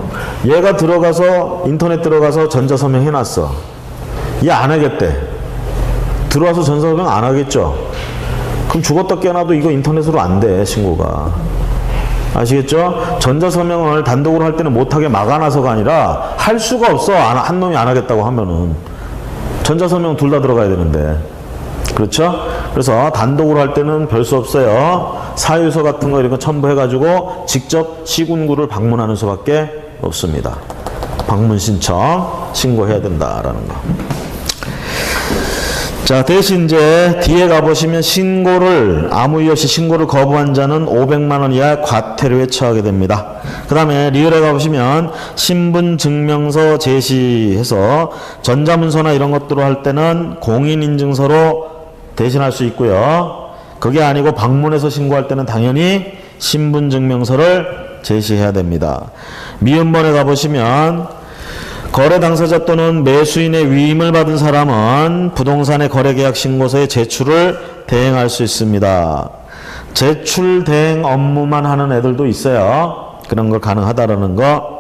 얘가 들어가서 인터넷 들어가서 전자서명 해놨어. 얘 안 하겠대. 들어와서 전자서명 안 하겠죠? 그럼 죽었다 깨어나도 이거 인터넷으로 안 돼, 신고가. 아시겠죠? 전자서명을 단독으로 할 때는 못하게 막아놔서가 아니라 할 수가 없어. 한 놈이 안 하겠다고 하면은. 전자서명 둘 다 들어가야 되는데. 그렇죠? 그래서 단독으로 할 때는 별 수 없어요. 사유서 같은 거 이런 거 첨부해가지고 직접 시군구를 방문하는 수밖에 없습니다. 방문 신청, 신고해야 된다라는 거. 자, 대신 이제 뒤에 가보시면 아무 이유 없이 신고를 거부한 자는 500만 원 이하 과태료에 처하게 됩니다. 그 다음에 리을에 가보시면 신분증명서 제시해서 전자문서나 이런 것들을 할 때는 공인인증서로 대신할 수 있고요. 그게 아니고 방문해서 신고할 때는 당연히 신분증명서를 제시해야 됩니다. 미음번에 가보시면 거래 당사자 또는 매수인의 위임을 받은 사람은 부동산의 거래계약 신고서의 제출을 대행할 수 있습니다. 제출 대행 업무만 하는 애들도 있어요. 그런 걸 가능하다라는 거.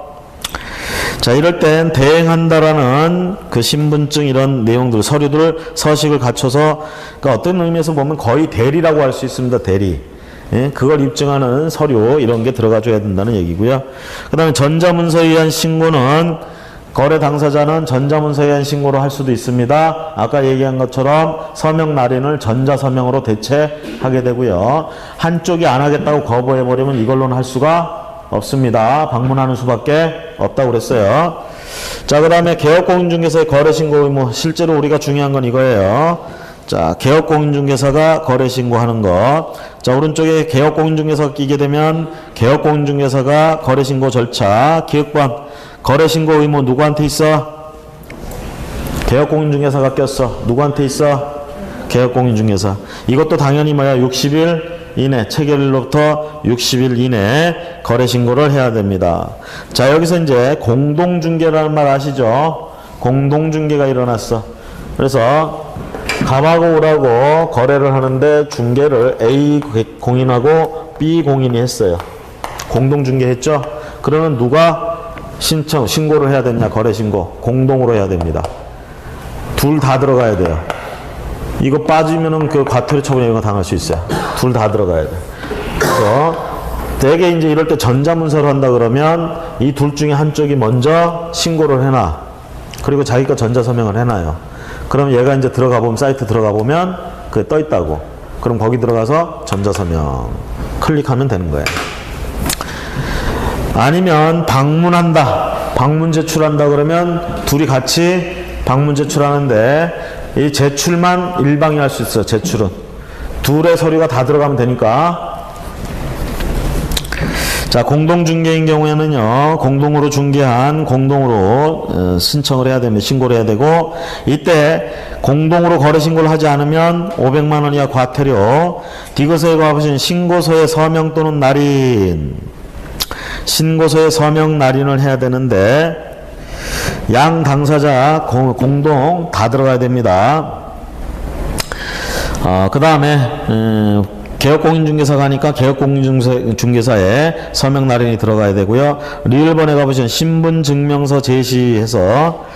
자, 이럴 땐 대행한다라는 그 신분증 이런 내용들, 서류들, 서식을 갖춰서 그러니까 어떤 의미에서 보면 거의 대리라고 할 수 있습니다. 대리. 예, 그걸 입증하는 서류 이런 게 들어가 줘야 된다는 얘기고요. 그 다음에 전자문서에 의한 신고는 거래 당사자는 전자문서에 의한 신고를 할 수도 있습니다. 아까 얘기한 것처럼 서명 날인을 전자서명으로 대체하게 되고요. 한쪽이 안 하겠다고 거부해버리면 이걸로는 할 수가 없습니다. 방문하는 수밖에 없다고 그랬어요. 자, 그 다음에 개업공인중개사의 거래신고 의무. 실제로 우리가 중요한 건 이거예요. 자, 개업공인중개사가 거래신고하는 것. 자, 오른쪽에 개업공인중개사가 끼게 되면 개업공인중개사가 거래신고 절차, 기획관, 거래신고 의무 누구한테 있어? 개업공인중개사가 꼈어. 누구한테 있어? 개업공인중개사. 이것도 당연히 뭐야? 60일 이내, 체결일로부터 60일 이내 거래신고를 해야 됩니다. 자, 여기서 이제 공동중개라는 말 아시죠? 공동중개가 일어났어. 그래서 감하고 오라고 거래를 하는데 중개를 A 공인하고 B 공인이 했어요. 공동중개했죠? 그러면 누가 신고를 해야 되냐? 거래신고 공동으로 해야 됩니다. 둘 다 들어가야 돼요. 이거 빠지면은 그 과태료 처분 이거 당할 수 있어요. 둘 다 들어가야 돼. 그래서 대개 이제 이럴 때 전자문서를 한다 그러면 이 둘 중에 한쪽이 먼저 신고를 해놔. 그리고 자기 거 전자서명을 해놔요. 그럼 얘가 이제 들어가 보면 사이트 들어가 보면 그게 떠 있다고. 그럼 거기 들어가서 전자서명 클릭하면 되는 거예요. 아니면 방문한다. 방문 제출한다 그러면 둘이 같이 방문 제출하는데 이 제출만 일방이 할 수 있어요. 제출은. 둘의 서류가 다 들어가면 되니까. 자, 공동중개인 경우에는요. 공동으로 중개한 공동으로 신청을 해야 됩니다. 신고를 해야 되고 이때 공동으로 거래신고를 하지 않으면 500만 원 이하 과태료. 디귿에 가보시면 신고서의 서명 또는 날인. 신고서에 서명 날인을 해야 되는데 양 당사자 공동 다 들어가야 됩니다. 그 다음에 개업공인중개사가 하니까 개업공인중개사에 서명 날인이 들어가야 되고요. 리을번에 가보시면 신분증명서 제시해서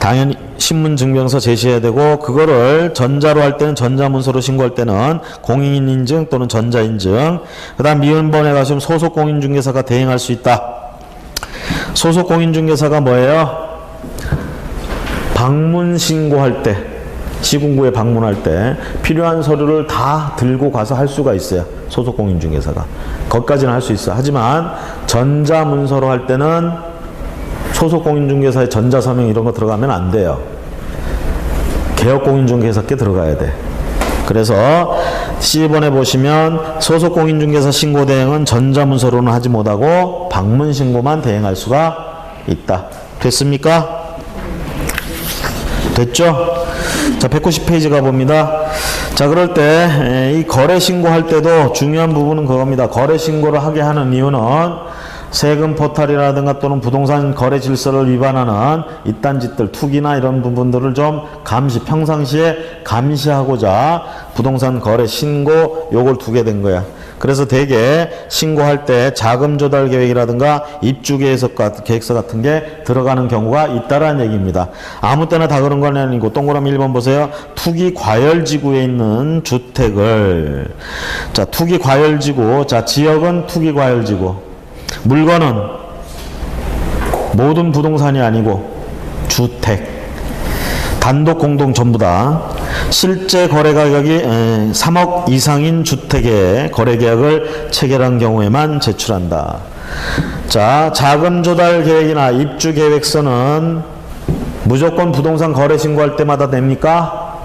당연히 신분증명서 제시해야 되고 그거를 전자로 할 때는 전자문서로 신고할 때는 공인인증 또는 전자인증. 그 다음 미음번에 가시면 소속공인중개사가 대행할 수 있다. 소속공인중개사가 뭐예요? 방문 신고할 때 시군구에 방문할 때 필요한 서류를 다 들고 가서 할 수가 있어요. 소속공인중개사가. 거기까지는 할 수 있어. 하지만 전자문서로 할 때는 소속공인중개사의 전자서명 이런 거 들어가면 안 돼요. 개업공인중개사께 들어가야 돼. 그래서 C번에 보시면 소속공인중개사 신고 대행은 전자문서로는 하지 못하고 방문신고만 대행할 수가 있다. 됐습니까? 됐죠? 자, 190페이지 가봅니다. 자, 그럴 때 이 거래신고할 때도 중요한 부분은 그겁니다. 거래신고를 하게 하는 이유는 세금 포탈이라든가 또는 부동산 거래 질서를 위반하는 이딴 짓들, 투기나 이런 부분들을 좀 평상시에 감시하고자 부동산 거래 신고 요걸 두게 된 거야. 그래서 대개 신고할 때 자금 조달 계획이라든가 입주 계획서 같은 게 들어가는 경우가 있다라는 얘기입니다. 아무 때나 다 그런 건 아니고 동그라미 1번 보세요. 투기 과열지구에 있는 주택을. 자, 투기 과열지구. 자, 지역은 투기 과열지구. 물건은 모든 부동산이 아니고 주택, 단독 공동 전부 다 실제 거래 가격이 3억 이상인 주택의 거래 계약을 체결한 경우에만 제출한다. 자, 자금 조달 계획이나 입주 계획서는 무조건 부동산 거래 신고할 때마다 냅니까?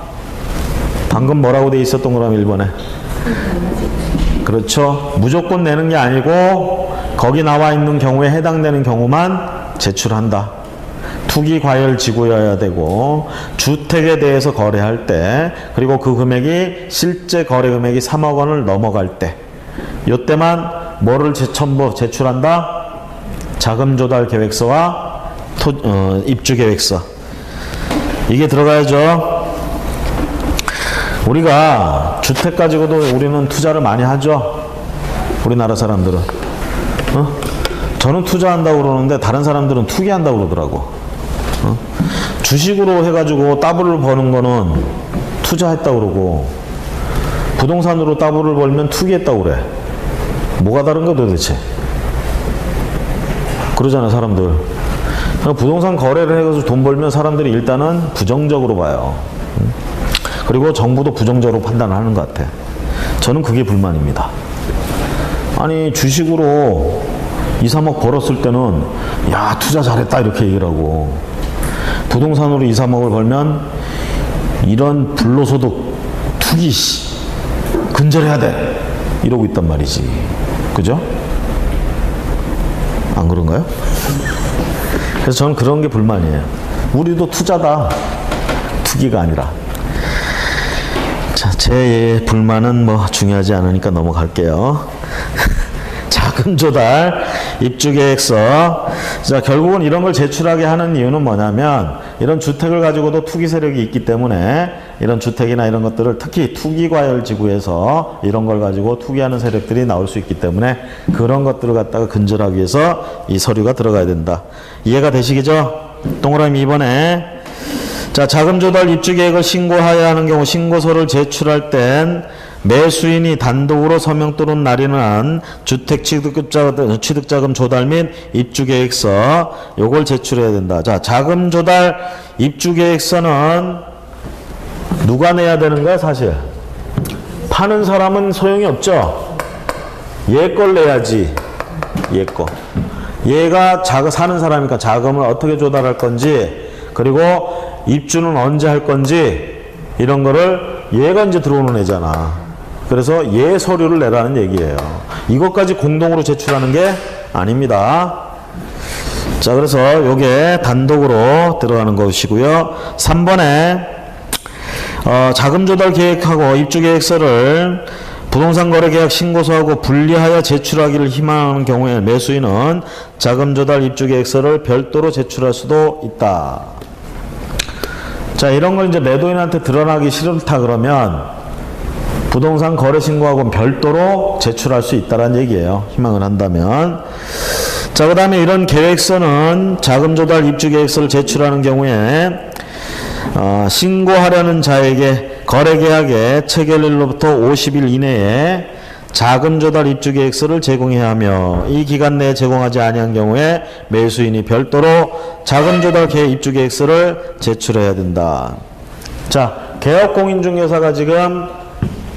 방금 뭐라고 돼 있었던 거라면 1번에? 그렇죠. 무조건 내는 게 아니고 거기 나와 있는 경우에 해당되는 경우만 제출한다. 투기 과열 지구여야 되고 주택에 대해서 거래할 때 그리고 그 금액이 실제 거래 금액이 3억 원을 넘어갈 때 이때만 뭐를 첨부 제출한다? 자금 조달 계획서와 입주 계획서. 이게 들어가야죠. 우리가 주택 가지고도 우리는 투자를 많이 하죠. 우리나라 사람들은. 저는 투자한다고 그러는데 다른 사람들은 투기한다고 그러더라고. 주식으로 해가지고 따블을 버는 거는 투자했다고 그러고 부동산으로 따블을 벌면 투기했다고 그래. 뭐가 다른 거 도대체? 그러잖아 사람들. 부동산 거래를 해가지고 돈 벌면 사람들이 일단은 부정적으로 봐요. 그리고 정부도 부정적으로 판단을 하는 것 같아. 저는 그게 불만입니다. 아니 주식으로 2, 3억 벌었을 때는 야 투자 잘했다 이렇게 얘기를 하고 부동산으로 2, 3억을 벌면 이런 불로소득 투기 근절해야 돼 이러고 있단 말이지. 그죠? 안 그런가요? 그래서 저는 그런 게 불만이에요. 우리도 투자다. 투기가 아니라. 자, 제 불만은 뭐 중요하지 않으니까 넘어갈게요. 자금 조달, 입주 계획서. 자, 결국은 이런 걸 제출하게 하는 이유는 뭐냐면 이런 주택을 가지고도 투기 세력이 있기 때문에 이런 주택이나 이런 것들을 특히 투기 과열 지구에서 이런 걸 가지고 투기하는 세력들이 나올 수 있기 때문에 그런 것들을 갖다가 근절하기 위해서 이 서류가 들어가야 된다. 이해가 되시겠죠? 동그라미 2번에 자, 자금 조달 입주 계획을 신고하여야 하는 경우 신고서를 제출할 땐 매수인이 단독으로 서명 또는 날인한 주택 취득자금 조달 및 입주 계획서 요걸 제출해야 된다. 자, 자금 조달 입주 계획서는 누가 내야 되는 거야, 사실? 파는 사람은 소용이 없죠. 얘 걸 내야지. 얘 거. 얘가 사는 사람이니까 자금을 어떻게 조달할 건지 그리고 입주는 언제 할 건지 이런 거를 얘가 이제 들어오는 애잖아. 그래서 얘 서류를 내라는 얘기예요. 이것까지 공동으로 제출하는 게 아닙니다. 자, 그래서 요게 단독으로 들어가는 것이고요. 3번에 자금 조달 계획하고 입주 계획서를 부동산 거래 계약 신고서하고 분리하여 제출하기를 희망하는 경우에 매수인은 자금 조달 입주 계획서를 별도로 제출할 수도 있다. 자, 이런 걸 이제 매도인한테 드러나기 싫다 그러면 부동산 거래 신고하고는 별도로 제출할 수 있다는 얘기예요. 희망을 한다면. 자, 그 다음에 이런 계획서는 자금 조달 입주 계획서를 제출하는 경우에 신고하려는 자에게 거래 계약의 체결일로부터 50일 이내에 자금 조달 입주 계획서를 제공해야 하며 이 기간 내에 제공하지 아니한 경우에 매수인이 별도로 자금 조달 입주 계획서를 제출해야 된다. 자, 개업공인중개사가 지금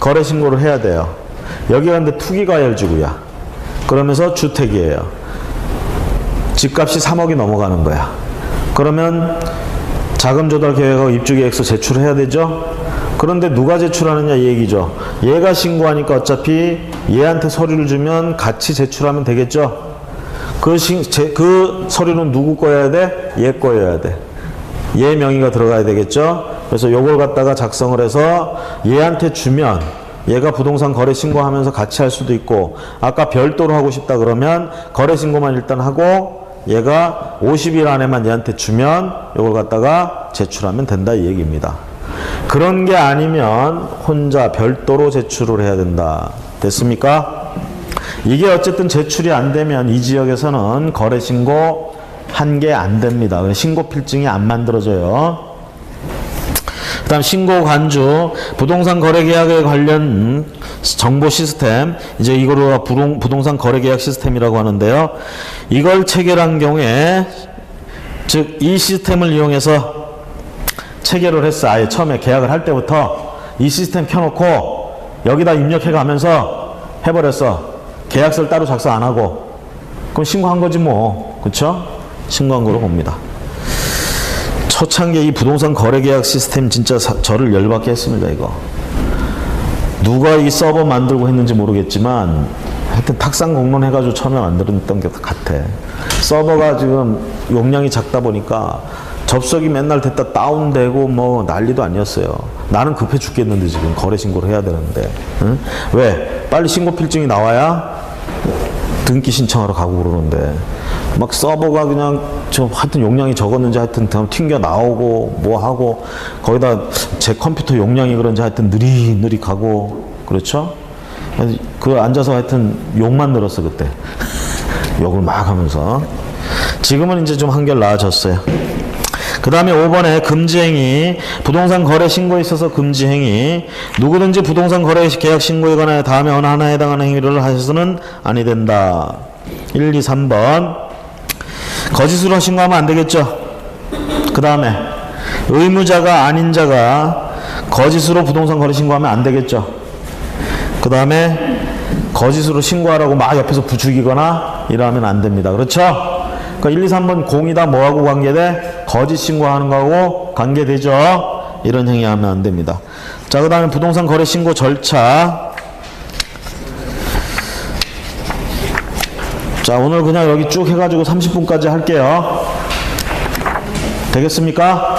거래 신고를 해야 돼요. 여기가 근데 투기과열지구야. 그러면서 주택이에요. 집값이 3억이 넘어가는 거야. 그러면 자금 조달 계획하고 입주 계획서 제출해야 되죠. 그런데 누가 제출하느냐 이 얘기죠. 얘가 신고하니까 어차피 얘한테 서류를 주면 같이 제출하면 되겠죠. 그 서류는 누구 거여야 돼? 얘 거여야 돼. 얘 명의가 들어가야 되겠죠. 그래서 요걸 갖다가 작성을 해서 얘한테 주면 얘가 부동산 거래 신고하면서 같이 할 수도 있고 아까 별도로 하고 싶다 그러면 거래 신고만 일단 하고 얘가 50일 안에만 얘한테 주면 요걸 갖다가 제출하면 된다 이 얘기입니다. 그런 게 아니면 혼자 별도로 제출을 해야 된다. 됐습니까? 이게 어쨌든 제출이 안 되면 이 지역에서는 거래 신고 한 게 안 됩니다. 신고 필증이 안 만들어져요. 그 다음 신고 간주, 부동산 거래 계약에 관련 정보 시스템, 이제 이거를 부동산 거래 계약 시스템이라고 하는데요. 이걸 체결한 경우에, 즉, 이 시스템을 이용해서 체결을 했어. 아예 처음에 계약을 할 때부터 이 시스템 켜놓고 여기다 입력해 가면서 해버렸어. 계약서를 따로 작성 안 하고. 그럼 신고한 거지 뭐. 그쵸? 신고한 거로 봅니다. 초창기에 이 부동산 거래 계약 시스템 진짜 저를 열받게 했습니다, 이거. 누가 이 서버 만들고 했는지 모르겠지만 하여튼 탁상 공론 해가지고 처음에 만들었던 것 같아. 서버가 지금 용량이 작다 보니까 접속이 맨날 됐다 다운되고 뭐 난리도 아니었어요. 나는 급해 죽겠는데 지금 거래 신고를 해야 되는데. 응? 왜? 빨리 신고 필증이 나와야 등기 신청하러 가고 그러는데 막 서버가 그냥 하여튼 용량이 적었는지 하여튼 튕겨 나오고 뭐 하고 거기다 제 컴퓨터 용량이 그런지 하여튼 느릿느릿 가고 그렇죠? 그 앉아서 하여튼 욕만 늘었어 그때. 욕을 막 하면서. 지금은 이제 좀 한결 나아졌어요. 그 다음에 5번에 금지행위, 부동산 거래 신고에 있어서 금지행위, 누구든지 부동산 거래 계약 신고에 관하여 다음에 어느 하나에 해당하는 행위를 하셔서는 아니 된다. 1, 2, 3번 거짓으로 신고하면 안 되겠죠. 그 다음에 의무자가 아닌 자가 거짓으로 부동산 거래 신고하면 안 되겠죠. 그 다음에 거짓으로 신고하라고 막 옆에서 부추기거나 이러면 안 됩니다. 그렇죠? 그러니까 1, 2, 3번 공이다 뭐하고 관계돼? 거짓 신고하는 거하고 관계되죠. 이런 행위하면 안 됩니다. 자, 그 다음에 부동산 거래 신고 절차. 자, 오늘 그냥 여기 쭉 해가지고 30분까지 할게요. 되겠습니까?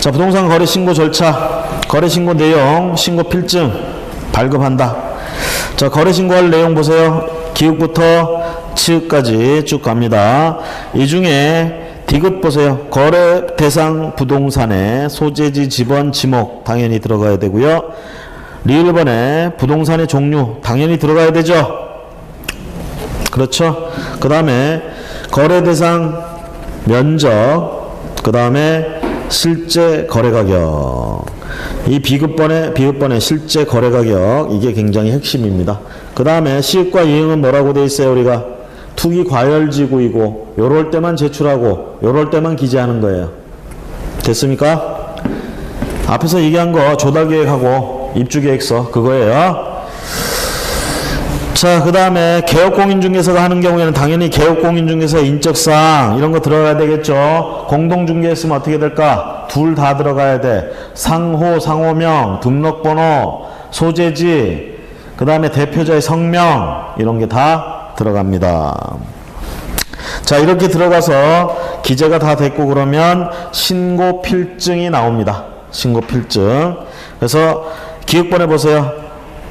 자, 부동산 거래 신고 절차. 거래 신고 내용, 신고 필증 발급한다. 자, 거래 신고할 내용 보세요. 기획부터 치읍까지 쭉 갑니다. 이 중에 디귿 보세요. 거래 대상 부동산에 소재지, 지번, 지목 당연히 들어가야 되고요. 리을번에 부동산의 종류 당연히 들어가야 되죠. 그렇죠? 그 다음에 거래 대상 면적, 그 다음에 실제 거래 가격. 이 비읍번의 실제 거래 가격, 이게 굉장히 핵심입니다. 그 다음에 시읍과 이응은 뭐라고 돼 있어요? 우리가 투기 과열지구이고 요럴 때만 제출하고 요럴 때만 기재하는 거예요. 됐습니까? 앞에서 얘기한 거 조달계획하고 입주계획서 그거예요. 자, 그 다음에 개업공인중개사가 하는 경우에는 당연히 개업공인중개사 인적사항 이런 거 들어가야 되겠죠. 공동중개했으면 어떻게 될까? 둘 다 들어가야 돼. 상호, 상호명, 등록번호, 소재지, 그 다음에 대표자의 성명 이런 게 다 들어갑니다. 자, 이렇게 들어가서 기재가 다 됐고 그러면 신고필증이 나옵니다. 신고필증. 그래서 기획본에 보세요.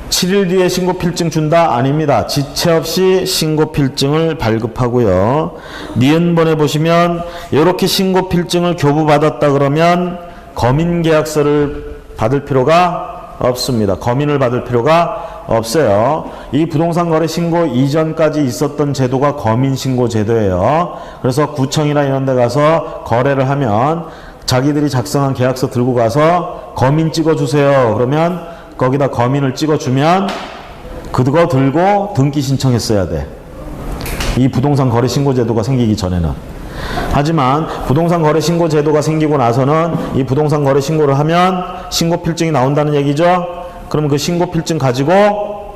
7일 뒤에 신고필증 준다? 아닙니다. 지체 없이 신고필증을 발급하고요. 니은본에 보시면 이렇게 신고필증을 교부받았다 그러면 검인계약서를 받을 필요가 없습니다. 검인을 받을 필요가 없어요. 이 부동산 거래 신고 이전까지 있었던 제도가 검인신고 제도예요. 그래서 구청이나 이런 데 가서 거래를 하면 자기들이 작성한 계약서 들고 가서 검인 찍어주세요. 그러면 거기다 검인을 찍어주면 그거 들고 등기 신청했어야 돼. 이 부동산 거래 신고 제도가 생기기 전에는. 하지만 부동산 거래 신고 제도가 생기고 나서는 이 부동산 거래 신고를 하면 신고 필증이 나온다는 얘기죠. 그러면 그 신고 필증 가지고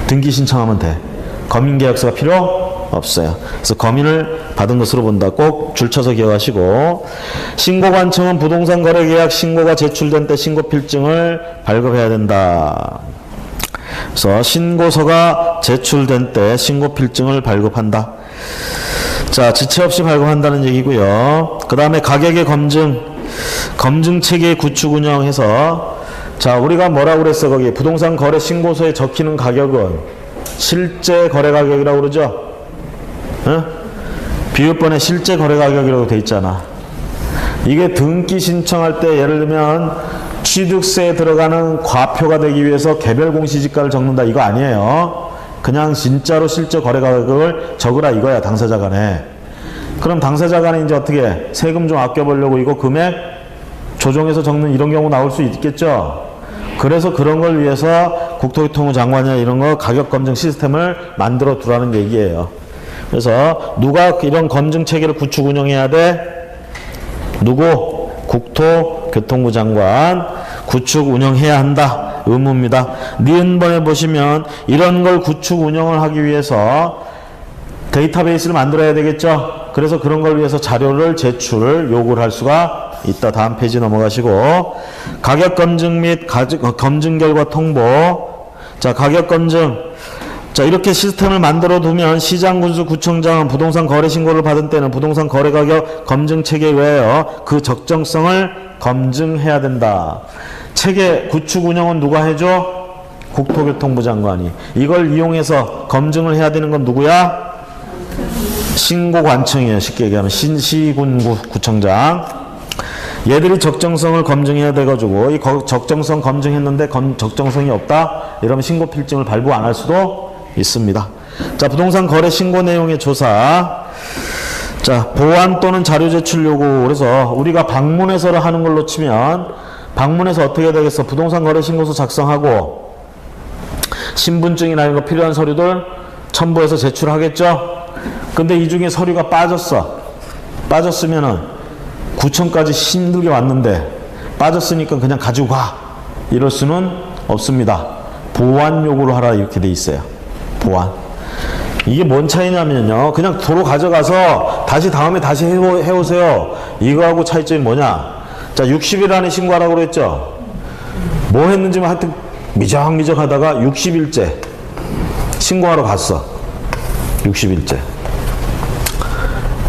등기 신청하면 돼. 검인 계약서가 필요 없어요. 그래서 검인을 받은 것으로 본다. 꼭 줄쳐서 기억하시고, 신고관청은 부동산 거래 계약 신고가 제출된 때 신고 필증을 발급해야 된다. 그래서 신고서가 제출된 때 신고 필증을 발급한다. 자, 지체 없이 발급한다는 얘기고요. 그 다음에 가격의 검증 체계 구축 운영해서, 자, 우리가 뭐라고 그랬어? 거기 부동산 거래 신고서에 적히는 가격은 실제 거래 가격이라고 그러죠? 어? 비읍번에 실제 거래 가격이라고 돼 있잖아. 이게 등기 신청할 때 예를 들면 취득세에 들어가는 과표가 되기 위해서 개별 공시지가를 적는다 이거 아니에요. 그냥 진짜로 실제 거래 가격을 적으라 이거야, 당사자 간에. 그럼 당사자 간에 이제 어떻게 해? 세금 좀 아껴보려고 이거 금액 조정해서 적는 이런 경우 나올 수 있겠죠. 그래서 그런 걸 위해서 국토교통부 장관이나 이런 거 가격 검증 시스템을 만들어 두라는 얘기예요. 그래서 누가 이런 검증 체계를 구축 운영해야 돼? 누구? 국토교통부 장관 구축 운영해야 한다. 의무입니다. 니은번에 보시면 이런 걸 구축 운영을 하기 위해서 데이터베이스를 만들어야 되겠죠. 그래서 그런 걸 위해서 자료를 제출 요구를 할 수가 이따 다음 페이지 넘어가시고 가격 검증 및 검증 결과 통보. 자, 가격 검증. 자, 이렇게 시스템을 만들어 두면 시장 군수 구청장은 부동산 거래 신고를 받은 때는 부동산 거래 가격 검증 체계에 의하여 그 적정성을 검증해야 된다. 체계 구축 운영은 누가 해줘? 국토교통부 장관이. 이걸 이용해서 검증을 해야 되는 건 누구야? 신고관청이에요. 쉽게 얘기하면 시군구청장. 얘들이 적정성을 검증해야 돼가지고 이 적정성 검증했는데 적정성이 없다? 이러면 신고필증을 발부 안 할 수도 있습니다. 자, 부동산 거래 신고 내용의 조사. 자, 보완 또는 자료 제출 요구. 그래서 우리가 방문해서를 하는 걸로 치면 방문해서 어떻게 되겠어? 부동산 거래 신고서 작성하고 신분증이나 이런 거 필요한 서류들 첨부해서 제출하겠죠? 근데 이 중에 서류가 빠졌어. 빠졌으면은 구청까지 힘들게 왔는데 빠졌으니까 그냥 가지고 가. 이럴 수는 없습니다. 보완 요구를 하라 이렇게 돼 있어요. 보완. 이게 뭔 차이냐면요. 그냥 도로 가져가서 다시 다음에 다시 해오세요. 이거하고 차이점이 뭐냐. 자, 60일 안에 신고하라고 그랬죠. 뭐 했는지 하여튼 미적미적 하다가 60일째 신고하러 갔어. 60일째.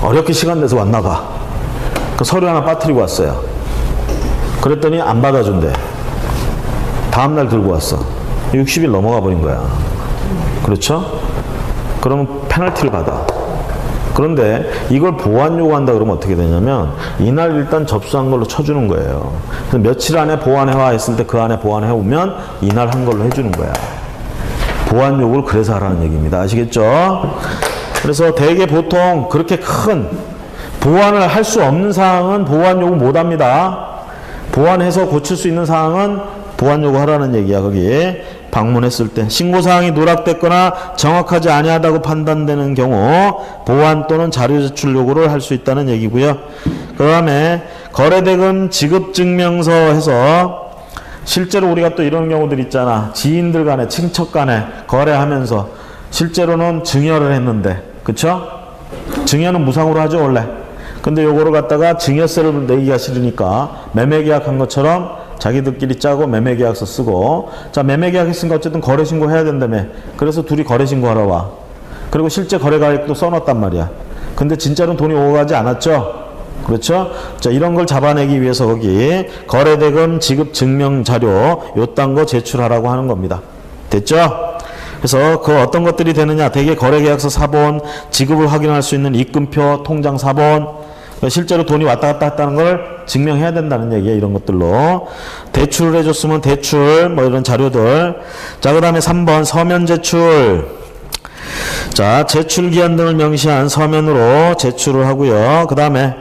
어렵게 시간 내서 왔나 봐. 그 서류 하나 빠뜨리고 왔어요. 그랬더니 안 받아준대. 다음날 들고 왔어. 60일 넘어가 버린 거야. 그렇죠? 그러면 페널티를 받아. 그런데 이걸 보완 요구한다 그러면 어떻게 되냐면 이날 일단 접수한 걸로 쳐주는 거예요. 그래서 며칠 안에 보완해와 했을 때 그 안에 보완해 오면 이날 한 걸로 해주는 거야. 보완 요구를 그래서 하라는 얘기입니다. 아시겠죠? 그래서 대개 보통 그렇게 큰 보완을 할 수 없는 사항은 보완 요구 못 합니다. 보완해서 고칠 수 있는 사항은 보완 요구 하라는 얘기야. 거기 방문했을 때 신고사항이 누락됐거나 정확하지 아니하다고 판단되는 경우 보완 또는 자료 제출 요구를 할 수 있다는 얘기고요. 그 다음에 거래대금 지급증명서 해서 실제로 우리가 또 이런 경우들 있잖아. 지인들 간에 친척 간에 거래하면서 실제로는 증여를 했는데 그쵸? 증여는 무상으로 하죠 원래. 근데 요거를 갖다가 증여세를 내기가 싫으니까 매매계약한 것처럼 자기들끼리 짜고 매매계약서 쓰고. 자, 매매계약 했으니까 어쨌든 거래신고 해야 된다며. 그래서 둘이 거래신고 하러 와. 그리고 실제 거래가액도 써놨단 말이야. 근데 진짜로는 돈이 오고 가지 않았죠? 그렇죠? 자, 이런 걸 잡아내기 위해서 거기 거래대금 지급 증명 자료 요딴 거 제출하라고 하는 겁니다. 됐죠? 그래서 그 어떤 것들이 되느냐. 대개 거래계약서 사본, 지급을 확인할 수 있는 입금표, 통장 사본, 실제로 돈이 왔다 갔다 했다는 걸 증명해야 된다는 얘기예요. 이런 것들로. 대출을 해줬으면 대출 뭐 이런 자료들. 자, 그 다음에 3번 서면 제출. 자, 제출기한 등을 명시한 서면으로 제출을 하고요. 그 다음에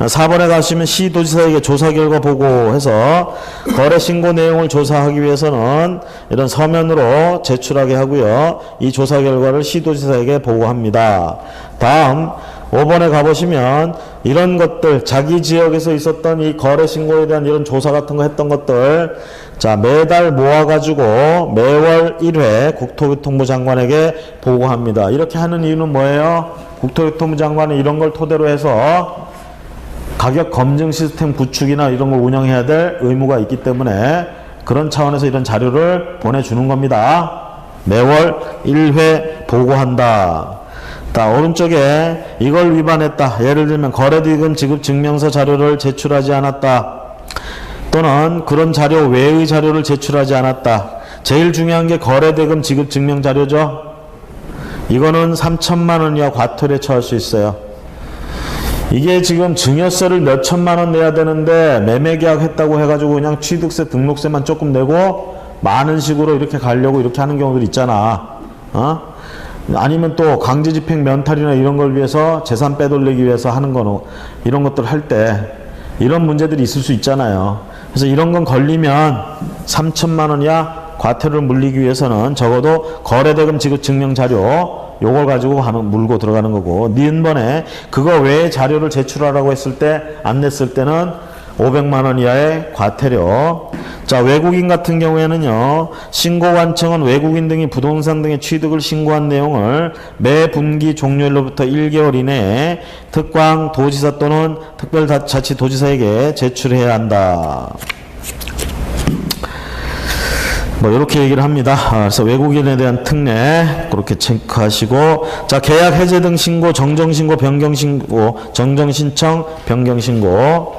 4번에 가시면 시도지사에게 조사 결과 보고해서 거래 신고 내용을 조사하기 위해서는 이런 서면으로 제출하게 하고요. 이 조사 결과를 시도지사에게 보고합니다. 다음 5번에 가보시면 이런 것들 자기 지역에서 있었던 이 거래 신고에 대한 이런 조사 같은 거 했던 것들 자 매달 모아가지고 매월 1회 국토교통부 장관에게 보고합니다. 이렇게 하는 이유는 뭐예요? 국토교통부 장관은 이런 걸 토대로 해서 가격 검증 시스템 구축이나 이런 걸 운영해야 될 의무가 있기 때문에 그런 차원에서 이런 자료를 보내주는 겁니다. 매월 1회 보고한다. 자, 오른쪽에 이걸 위반했다. 예를 들면 거래대금 지급 증명서 자료를 제출하지 않았다. 또는 그런 자료 외의 자료를 제출하지 않았다. 제일 중요한 게 거래대금 지급 증명 자료죠. 이거는 3천만 원 이하 과태료에 처할 수 있어요. 이게 지금 증여세를 몇 천만 원 내야 되는데 매매계약 했다고 해가지고 그냥 취득세 등록세만 조금 내고 많은 식으로 이렇게 가려고 이렇게 하는 경우들 있잖아. 아니면 또 강제집행 면탈이나 이런 걸 위해서 재산 빼돌리기 위해서 하는 거는 이런 것들 할 때 이런 문제들이 있을 수 있잖아요. 그래서 이런 건 걸리면 3천만 원 이하 과태료를 물리기 위해서는 적어도 거래대금 지급 증명 자료 요걸 가지고 물고 들어가는 거고, 니은번에 그거 외에 자료를 제출하라고 했을 때 안 냈을 때는 500만 원 이하의 과태료. 자, 외국인 같은 경우에는요, 신고관청은 외국인 등이 부동산 등의 취득을 신고한 내용을 매 분기 종료일로부터 1개월 이내에 특광 도지사 또는 특별자치도지사에게 제출해야 한다. 뭐 이렇게 얘기를 합니다. 그래서 외국인에 대한 특례 그렇게 체크하시고, 자, 계약 해제 등 신고, 정정신고, 변경신고, 정정신청, 변경신고.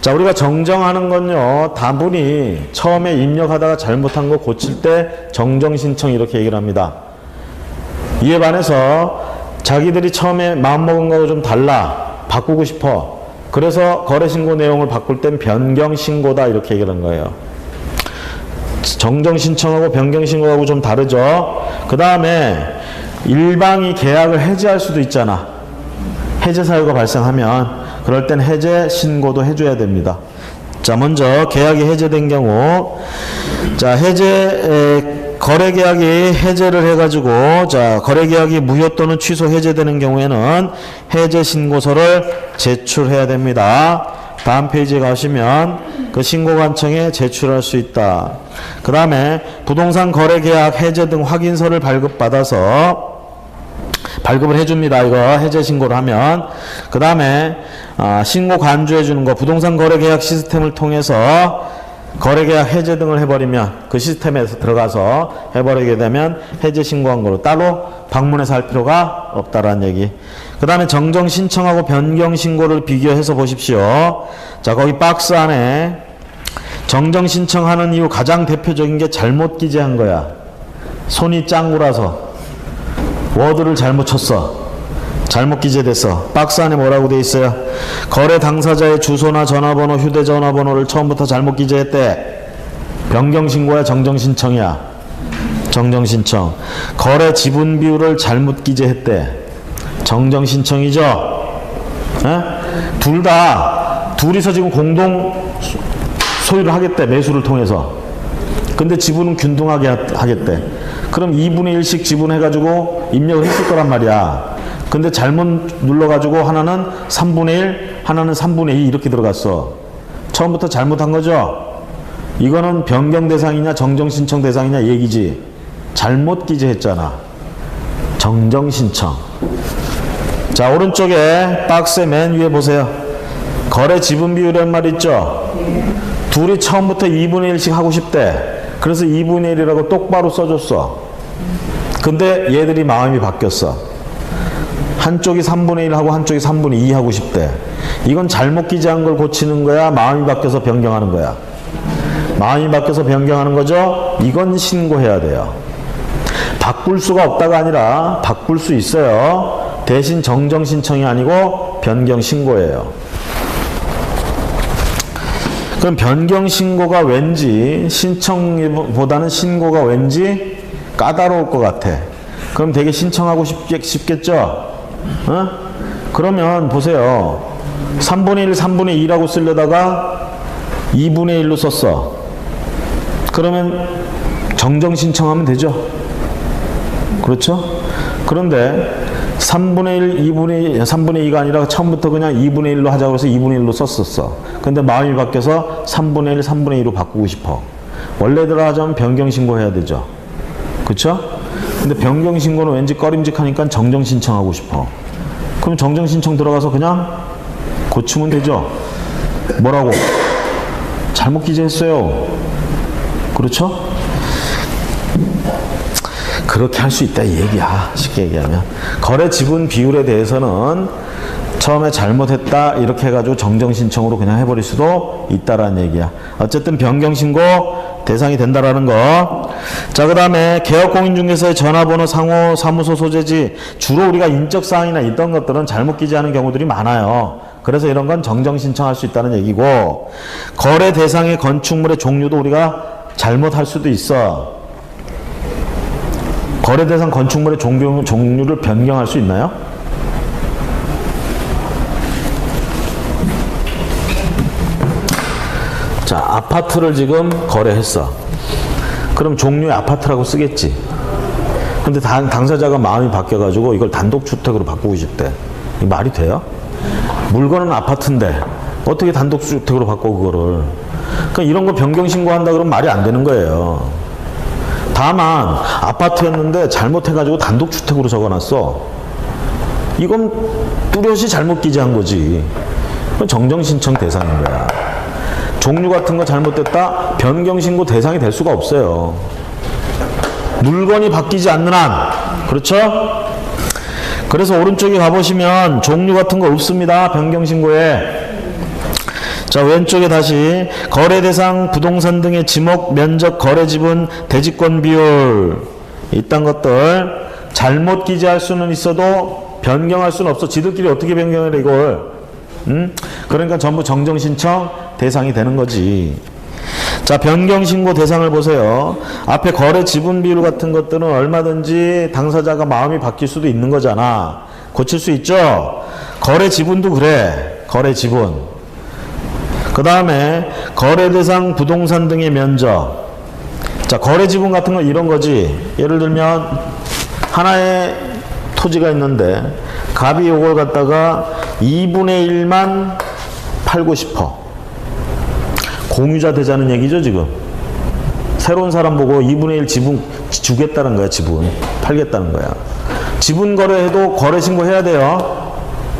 자, 우리가 정정하는 건요, 다분히 처음에 입력하다가 잘못한 거 고칠 때 정정신청 이렇게 얘기를 합니다. 이에 반해서 자기들이 처음에 마음먹은 거하고 좀 달라, 바꾸고 싶어, 그래서 거래신고 내용을 바꿀 땐 변경신고다 이렇게 얘기를 하는 거예요. 정정신청하고 변경신고하고 좀 다르죠. 그 다음에 일방이 계약을 해지할 수도 있잖아. 해제 사유가 발생하면 그럴 땐 해제 신고도 해줘야 됩니다. 자, 먼저 계약이 해제된 경우, 자, 거래계약이 해제를 해가지고, 자, 거래계약이 무효 또는 취소 해제되는 경우에는 해제 신고서를 제출해야 됩니다. 다음 페이지에 가시면 그 신고관청에 제출할 수 있다. 그 다음에 부동산 거래계약 해제 등 확인서를 발급받아서 발급을 해줍니다. 이거 해제 신고를 하면. 그 다음에 신고 간주해 주는 거, 부동산 거래계약 시스템을 통해서 거래계약 해제 등을 해버리면, 그 시스템에서 들어가서 해버리게 되면 해제 신고한 거로 따로 방문해서 할 필요가 없다라는 얘기. 그 다음에 정정 신청하고 변경 신고를 비교해서 보십시오. 자, 거기 박스 안에 정정 신청하는 이유 가장 대표적인 게 잘못 기재한 거야. 손이 짱구라서 워드를 잘못 쳤어. 잘못 기재됐어. 박스 안에 뭐라고 돼 있어요? 거래 당사자의 주소나 전화번호, 휴대전화번호를 처음부터 잘못 기재했대. 변경신고야, 정정신청이야? 정정신청. 거래 지분 비율을 잘못 기재했대. 정정신청이죠? 둘이서 지금 공동 소유를 하겠대. 매수를 통해서. 근데 지분은 균등하게 하겠대. 그럼 2분의 1씩 지분해가지고 입력을 했을 거란 말이야. 근데 잘못 눌러가지고 하나는 3분의 1, 하나는 3분의 2 이렇게 들어갔어. 처음부터 잘못한 거죠? 이거는 변경 대상이냐 정정신청 대상이냐 얘기지. 잘못 기재했잖아. 정정신청. 자, 오른쪽에 박스의 맨 위에 보세요. 거래 지분 비율이란 말 있죠? 둘이 처음부터 2분의 1씩 하고 싶대. 그래서 2분의 1이라고 똑바로 써줬어. 근데 얘들이 마음이 바뀌었어. 한쪽이 3분의 1 하고 한쪽이 3분의 2 하고 싶대. 이건 잘못 기재한 걸 고치는 거야? 마음이 바뀌어서 변경하는 거야? 마음이 바뀌어서 변경하는 거죠? 이건 신고해야 돼요. 바꿀 수가 없다가 아니라 바꿀 수 있어요. 대신 정정 신청이 아니고 변경 신고예요. 그럼 변경 신고가 왠지 신청보다는 신고가 왠지 까다로울 것 같아. 그럼 되게 신청하고 싶겠죠? 그러면 보세요. 3분의 1, 3분의 2라고 쓰려다가 2분의 1로 썼어. 그러면 정정 신청하면 되죠? 그렇죠? 그런데 3분의 1, 3분의 2가 아니라 처음부터 그냥 2분의 1로 하자고 해서 2분의 1로 썼었어. 근데 마음이 바뀌어서 3분의 1, 3분의 2로 바꾸고 싶어. 원래대로 하자면 변경 신고해야 되죠. 그쵸? 근데 변경 신고는 왠지 꺼림직하니까 정정 신청하고 싶어. 그럼 정정 신청 들어가서 그냥 고치면 되죠. 뭐라고? 잘못 기재했어요. 그렇죠? 그렇게 할 수 있다 이 얘기야. 쉽게 얘기하면 거래 지분 비율에 대해서는 처음에 잘못했다 이렇게 해가지고 정정신청으로 그냥 해버릴 수도 있다라는 얘기야. 어쨌든 변경신고 대상이 된다라는 거. 자, 그 다음에 개업공인중개사의 전화번호, 상호, 사무소 소재지, 주로 우리가 인적사항이나 있던 것들은 잘못 기재하는 경우들이 많아요. 그래서 이런 건 정정신청할 수 있다는 얘기고, 거래 대상의 건축물의 종류도 우리가 잘못할 수도 있어. 거래 대상 건축물의 종류를 변경할 수 있나요? 자, 아파트를 지금 거래했어. 그럼 종류의 아파트라고 쓰겠지. 근데 당사자가 마음이 바뀌어가지고 이걸 단독주택으로 바꾸고 싶대. 이 말이 돼요? 물건은 아파트인데 어떻게 단독주택으로 바꿔 그거를. 그러니까 이런 거 변경신고한다 그러면 말이 안 되는 거예요. 다만 아파트였는데 잘못해가지고 단독주택으로 적어놨어. 이건 뚜렷이 잘못 기재한 거지. 그건 정정신청 대상인 거야. 종류 같은 거 잘못됐다? 변경신고 대상이 될 수가 없어요. 물건이 바뀌지 않는 한. 그렇죠? 그래서 오른쪽에 가보시면 종류 같은 거 없습니다. 변경신고에. 자, 왼쪽에 다시 거래 대상 부동산 등의 지목, 면적, 거래 지분, 대지권 비율 이딴 것들 잘못 기재할 수는 있어도 변경할 수는 없어. 지들끼리 어떻게 변경을 해 이걸. 그러니까 전부 정정신청 대상이 되는 거지. 자, 변경신고 대상을 보세요. 앞에 거래 지분 비율 같은 것들은 얼마든지 당사자가 마음이 바뀔 수도 있는 거잖아. 고칠 수 있죠. 거래 지분도 그래. 거래 지분. 그 다음에 거래 대상 부동산 등의 면적. 자, 거래 지분 같은 건 이런 거지. 예를 들면 하나의 토지가 있는데 갑이 요걸 갖다가 2분의 1만 팔고 싶어. 공유자 되자는 얘기죠 지금. 새로운 사람 보고 2분의 1 지분 주겠다는 거야. 지분 팔겠다는 거야. 지분 거래해도 거래 신고해야 돼요.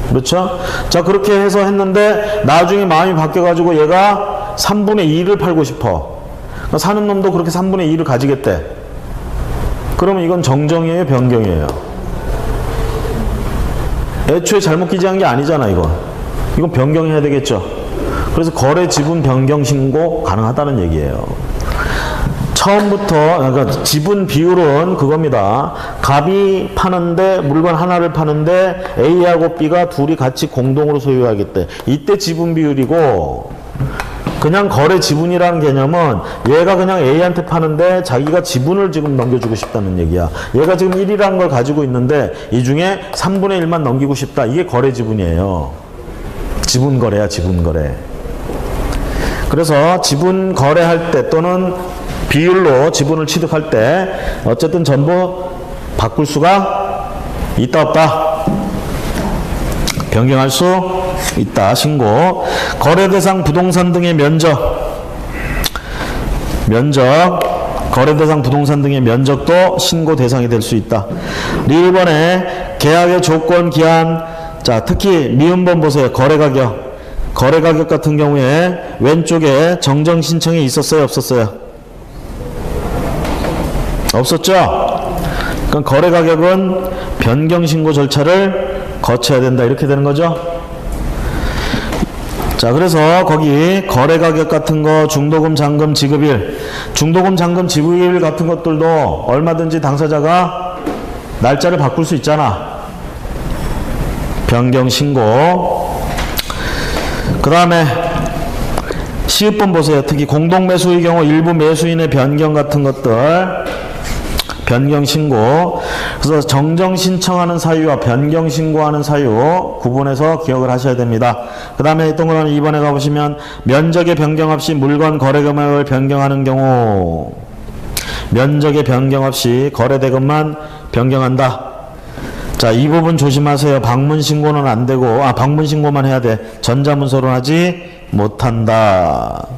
그렇죠? 자, 그렇게 해서 했는데 나중에 마음이 바뀌어가지고 얘가 3분의 2를 팔고 싶어. 그러니까 사는 놈도 그렇게 3분의 2를 가지겠대. 그러면 이건 정정이에요, 변경이에요? 애초에 잘못 기재한 게 아니잖아 이건. 이건 변경해야 되겠죠. 그래서 거래 지분 변경 신고 가능하다는 얘기예요. 처음부터 그러니까 지분 비율은 그겁니다. 갑이 파는데 물건 하나를 파는데 A하고 B가 둘이 같이 공동으로 소유하겠대. 이때 지분 비율이고, 그냥 거래 지분이라는 개념은 얘가 그냥 A한테 파는데 자기가 지분을 지금 넘겨주고 싶다는 얘기야. 얘가 지금 1이라는 걸 가지고 있는데 이 중에 3분의 1만 넘기고 싶다. 이게 거래 지분이에요. 지분 거래야, 지분 거래. 그래서 지분 거래할 때 또는 비율로 지분을 취득할 때 어쨌든 전부 바꿀 수가 있다 없다? 변경할 수 있다. 신고. 거래 대상 부동산 등의 면적. 거래 대상 부동산 등의 면적도 신고 대상이 될 수 있다. 1번에 계약의 조건, 기한. 자, 특히 미음번 보세요. 거래 가격. 거래 가격 같은 경우에 왼쪽에 정정 신청이 있었어요, 없었어요? 없었죠? 그럼 거래 가격은 변경 신고 절차를 거쳐야 된다. 이렇게 되는 거죠? 자, 그래서 거기 거래 가격 같은 거, 중도금, 잔금, 지급일. 중도금, 잔금, 지급일 같은 것들도 얼마든지 당사자가 날짜를 바꿀 수 있잖아. 변경 신고. 그 다음에 시읍번 보세요. 특히 공동매수의 경우 일부 매수인의 변경 같은 것들 변경 신고. 그래서 정정 신청하는 사유와 변경 신고하는 사유 구분해서 기억을 하셔야 됩니다. 그 다음에 동그라미 2번에 가보시면 면적의 변경 없이 물건 거래 금액을 변경하는 경우, 면적의 변경 없이 거래 대금만 변경한다. 자, 이 부분 조심하세요. 방문 신고는 안 되고, 방문 신고만 해야 돼. 전자문서로는 하지 못한다.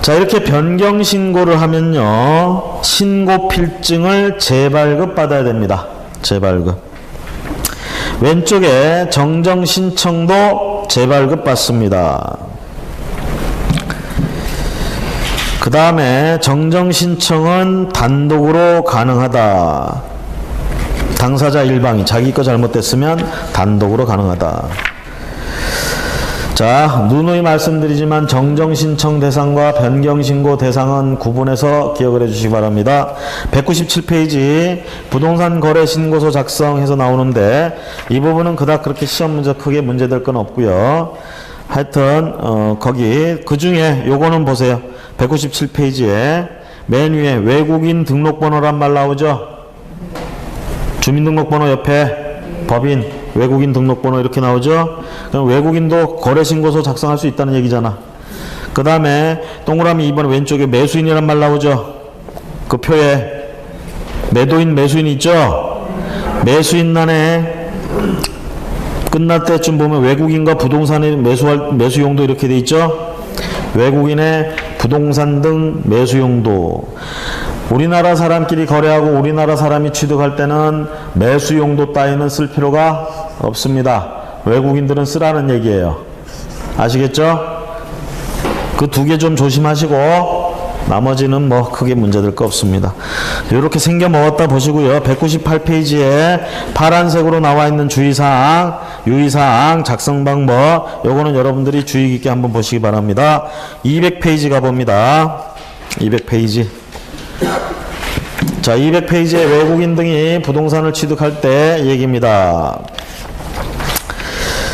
자, 이렇게 변경 신고를 하면요, 신고 필증을 재발급 받아야 됩니다. 재발급. 왼쪽에 정정 신청도 재발급 받습니다. 그 다음에 정정 신청은 단독으로 가능하다. 당사자 일방이 자기 거 잘못됐으면 단독으로 가능하다. 자, 누누이 말씀드리지만 정정신청 대상과 변경신고 대상은 구분해서 기억을 해주시기 바랍니다. 197페이지 부동산 거래 신고서 작성해서 나오는데 이 부분은 그닥 그렇게 시험 문제 크게 문제될 건 없고요. 하여튼 거기 그 중에 요거는 보세요. 197페이지에 맨 위에 외국인 등록번호란 말 나오죠. 주민등록번호 옆에 법인, 외국인 등록번호 이렇게 나오죠. 그럼 외국인도 거래신고서 작성할 수 있다는 얘기잖아. 그 다음에 동그라미 2번 왼쪽에 매수인이란 말 나오죠. 그 표에 매도인, 매수인 있죠. 매수인란에 끝날 때쯤 보면 외국인과 부동산의 매수용도 이렇게 돼 있죠. 외국인의 부동산 등 매수용도. 우리나라 사람끼리 거래하고 우리나라 사람이 취득할 때는 매수용도 따위는 쓸 필요가 없습니다. 외국인들은 쓰라는 얘기예요. 아시겠죠? 그 두 개 좀 조심하시고 나머지는 뭐 크게 문제될 거 없습니다. 이렇게 생겨 먹었다 보시고요. 198페이지에 파란색으로 나와 있는 주의사항, 유의사항, 작성 방법, 요거는 여러분들이 주의 깊게 한번 보시기 바랍니다. 200페이지 가봅니다. 200페이지. 자, 200페이지에 외국인 등이 부동산을 취득할 때 얘기입니다.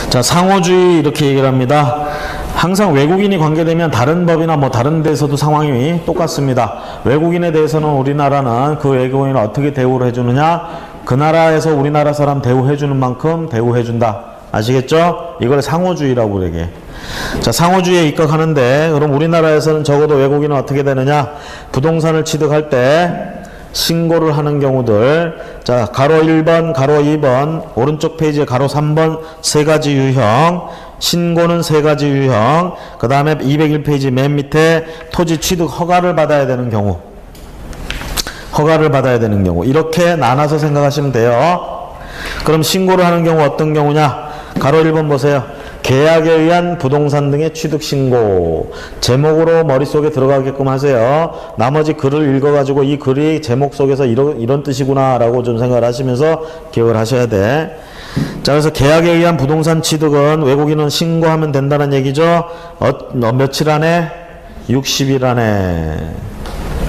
자, 상호주의 이렇게 얘기를 합니다. 항상 외국인이 관계되면 다른 법이나 뭐 다른 데서도 상황이 똑같습니다. 외국인에 대해서는 우리나라는 그 외국인을 어떻게 대우를 해주느냐, 그 나라에서 우리나라 사람 대우해주는 만큼 대우해준다. 아시겠죠? 이걸 상호주의라고 얘기해. 자, 상호주의에 입각하는데, 그럼 우리나라에서는 적어도 외국인은 어떻게 되느냐, 부동산을 취득할 때 신고를 하는 경우들. 자, 가로 1번, 가로 2번, 오른쪽 페이지에 가로 3번 세 가지 유형. 신고는 세 가지 유형. 그 다음에 201페이지 맨 밑에 토지 취득 허가를 받아야 되는 경우. 허가를 받아야 되는 경우. 이렇게 나눠서 생각하시면 돼요. 그럼 신고를 하는 경우 어떤 경우냐? 가로 1번 보세요. 계약에 의한 부동산 등의 취득 신고. 제목으로 머릿속에 들어가게끔 하세요. 나머지 글을 읽어가지고 이 글이 제목 속에서 이런 뜻이구나 라고 좀 생각을 하시면서 기억을 하셔야 돼. 자, 그래서 계약에 의한 부동산 취득은 외국인은 신고하면 된다는 얘기죠. 며칠 안에? 60일 안에.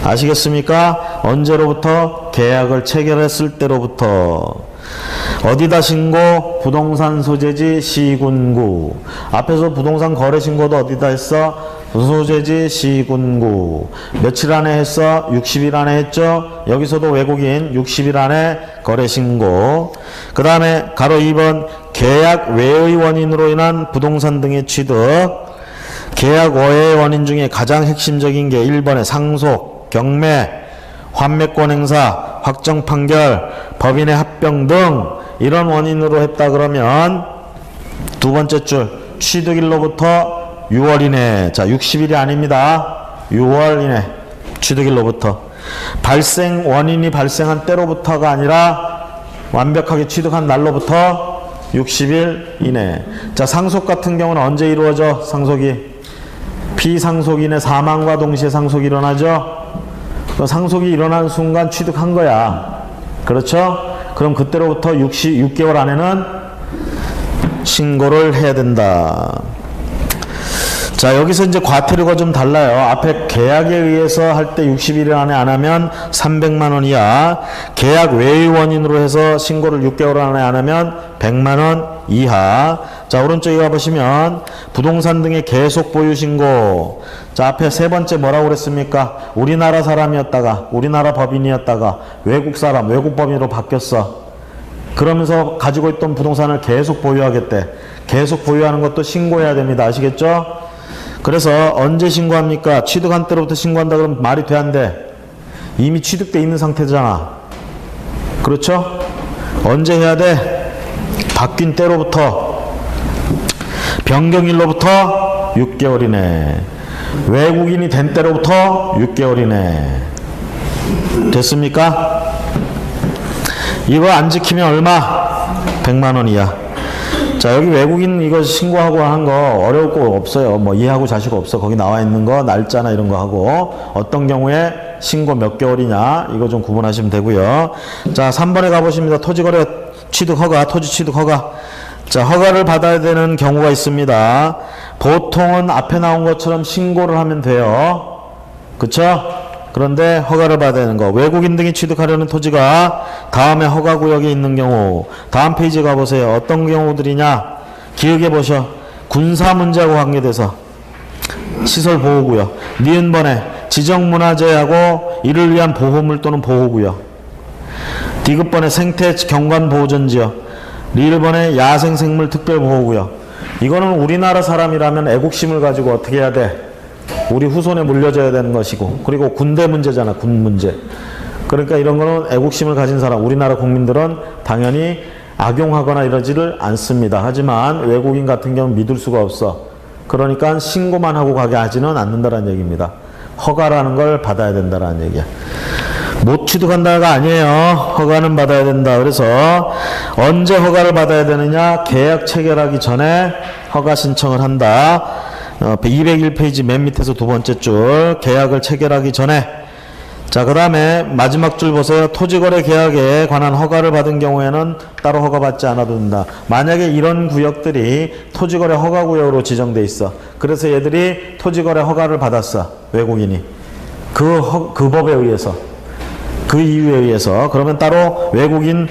아시겠습니까? 언제로부터? 계약을 체결했을 때로부터. 어디다 신고? 부동산 소재지 시군구. 앞에서 부동산 거래 신고도 어디다 했어? 소재지 시군구. 며칠 안에 했어? 60일 안에 했죠? 여기서도 외국인 60일 안에 거래 신고. 그 다음에 가로 2번 계약 외의 원인으로 인한 부동산 등의 취득. 계약 외의 원인 중에 가장 핵심적인 게 1번의 상속, 경매, 환매권 행사, 확정 판결, 법인의 합병 등 이런 원인으로 했다 그러면 두 번째 줄 취득일로부터 6월 이내. 자, 60일이 아닙니다. 6월 이내. 취득일로부터. 원인이 발생한 때로부터가 아니라 완벽하게 취득한 날로부터 60일 이내. 자, 상속 같은 경우는 언제 이루어져? 상속이. 피상속인의 사망과 동시에 상속이 일어나죠? 상속이 일어난 순간 취득한 거야. 그렇죠? 그럼 그때로부터 6개월 안에는 신고를 해야 된다. 자, 여기서 이제 과태료가 좀 달라요. 앞에 계약에 의해서 할 때 60일 안에 안 하면 300만 원 이하, 계약 외의 원인으로 해서 신고를 6개월 안에 안 하면 100만 원 이하. 자, 오른쪽에 가보시면 부동산 등의 계속 보유 신고. 자, 앞에 세 번째 뭐라고 그랬습니까? 우리나라 사람이었다가, 우리나라 법인이었다가 외국 사람, 외국 법인으로 바뀌었어. 그러면서 가지고 있던 부동산을 계속 보유하겠대. 계속 보유하는 것도 신고해야 됩니다. 아시겠죠? 그래서 언제 신고합니까? 취득한 때로부터 신고한다 그러면 말이 돼, 안 돼? 이미 취득돼 있는 상태잖아. 그렇죠? 언제 해야 돼? 바뀐 때로부터. 변경일로부터 6개월 이내. 외국인이 된 때로부터 6개월 이내. 됐습니까? 이거 안 지키면 얼마? 100만 원 이하. 자, 여기 외국인 이거 신고하고 한 거 어려울 거 없어요. 뭐 이해하고 자식 없어. 거기 나와 있는 거 날짜나 이런 거 하고 어떤 경우에 신고 몇 개월이냐 이거 좀 구분하시면 되고요. 자, 3번에 가보십니다. 토지거래 취득 허가, 토지 취득 허가. 자, 허가를 받아야 되는 경우가 있습니다. 보통은 앞에 나온 것처럼 신고를 하면 돼요. 그쵸? 그런데 허가를 받아야 되는 거. 외국인 등이 취득하려는 토지가 다음에 허가구역에 있는 경우. 다음 페이지 가보세요. 어떤 경우들이냐. 기억해 보셔. 군사 문제하고 관계돼서. 시설보호구역. 니은번에 지정문화재하고 이를 위한 보호물 또는 보호구역. 디귿번에 생태 경관보호전지역. 리을번에 야생생물 특별보호구역. 이거는 우리나라 사람이라면 애국심을 가지고 어떻게 해야 돼? 우리 후손에 물려줘야 되는 것이고, 그리고 군대 문제잖아, 군 문제. 그러니까 이런 거는 애국심을 가진 사람, 우리나라 국민들은 당연히 악용하거나 이러지를 않습니다. 하지만 외국인 같은 경우는 믿을 수가 없어. 그러니까 신고만 하고 가게 하지는 않는다는 얘기입니다. 허가라는 걸 받아야 된다는 얘기야. 못 취득한다가 아니에요. 허가는 받아야 된다. 그래서 언제 허가를 받아야 되느냐? 계약 체결하기 전에 허가 신청을 한다. 201페이지 맨 밑에서 두 번째 줄, 계약을 체결하기 전에. 자, 그 다음에 마지막 줄 보세요. 토지거래 계약에 관한 허가를 받은 경우에는 따로 허가받지 않아도 된다. 만약에 이런 구역들이 토지거래 허가구역으로 지정돼 있어. 그래서 얘들이 토지거래 허가를 받았어. 외국인이. 그 법에 의해서. 그 이유에 의해서. 그러면 따로 외국인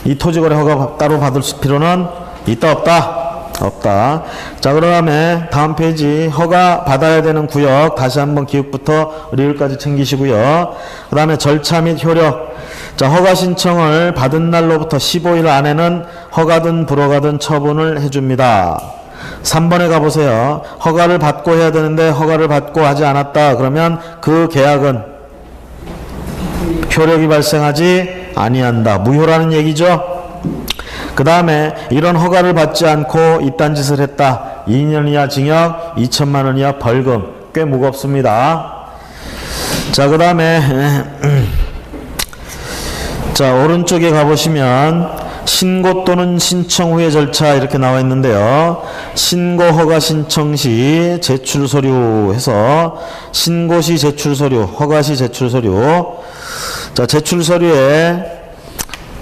이 토지거래 허가 따로 받을 필요는 있다 없다? 없다. 자, 그 다음에 다음 페이지 허가 받아야 되는 구역 다시 한번 기역부터 리을까지 챙기시고요. 그 다음에 절차 및 효력. 자, 허가 신청을 받은 날로부터 15일 안에는 허가든 불허가든 처분을 해줍니다. 3번에 가보세요. 허가를 받고 해야 되는데 허가를 받고 하지 않았다. 그러면 그 계약은 효력이 발생하지 아니한다. 무효라는 얘기죠. 그 다음에 이런 허가를 받지 않고 이딴 짓을 했다. 2년 이하 징역, 2천만 원 이하 벌금. 꽤 무겁습니다. 자, 그 다음에 자, 오른쪽에 가보시면 신고 또는 신청 후의 절차 이렇게 나와 있는데요. 신고 허가 신청 시 제출 서류 해서 신고 시 제출 서류, 허가 시 제출 서류. 자, 제출 서류에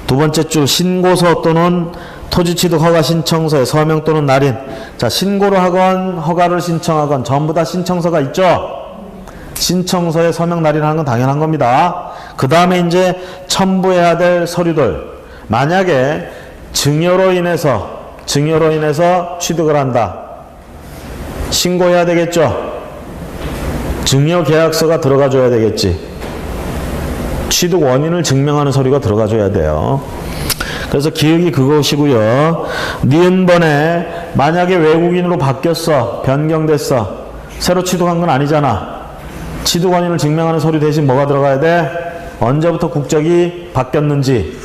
두 번째 줄 신고서 또는 토지취득 허가 신청서의 서명 또는 날인. 자, 신고를 하건 허가를 신청하건 전부 다 신청서가 있죠. 신청서에 서명 날인하는 건 당연한 겁니다. 그 다음에 이제 첨부해야 될 서류들. 만약에 증여로 인해서 취득을 한다. 신고해야 되겠죠. 증여 계약서가 들어가 줘야 되겠지. 취득 원인을 증명하는 서류가 들어가줘야 돼요. 그래서 기억이 그것이고요. 니은번에 만약에 외국인으로 바뀌었어. 변경됐어. 새로 취득한 건 아니잖아. 취득 원인을 증명하는 서류 대신 뭐가 들어가야 돼? 언제부터 국적이 바뀌었는지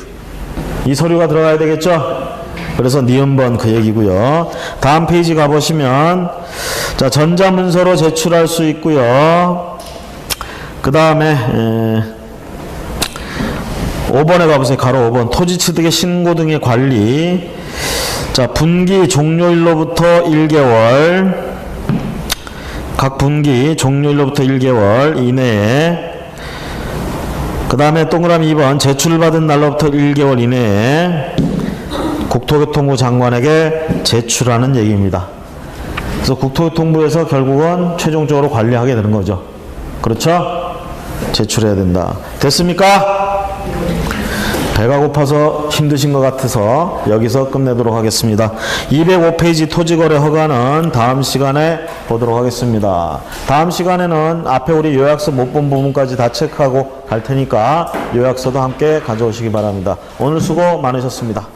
이 서류가 들어가야 되겠죠. 그래서 니은번 그 얘기고요. 다음 페이지 가보시면 자, 전자문서로 제출할 수 있고요. 그 다음에 5번에 가보세요. 가로 5번. 토지 취득의 신고 등의 관리. 자, 분기 종료일로부터 1개월. 각 분기 종료일로부터 1개월 이내에. 그 다음에 동그라미 2번. 제출받은 날로부터 1개월 이내에 국토교통부 장관에게 제출하는 얘기입니다. 그래서 국토교통부에서 결국은 최종적으로 관리하게 되는 거죠. 그렇죠? 제출해야 된다. 됐습니까? 배가 고파서 힘드신 것 같아서 여기서 끝내도록 하겠습니다. 205페이지 토지거래 허가는 다음 시간에 보도록 하겠습니다. 다음 시간에는 앞에 우리 요약서 못 본 부분까지 다 체크하고 갈 테니까 요약서도 함께 가져오시기 바랍니다. 오늘 수고 많으셨습니다.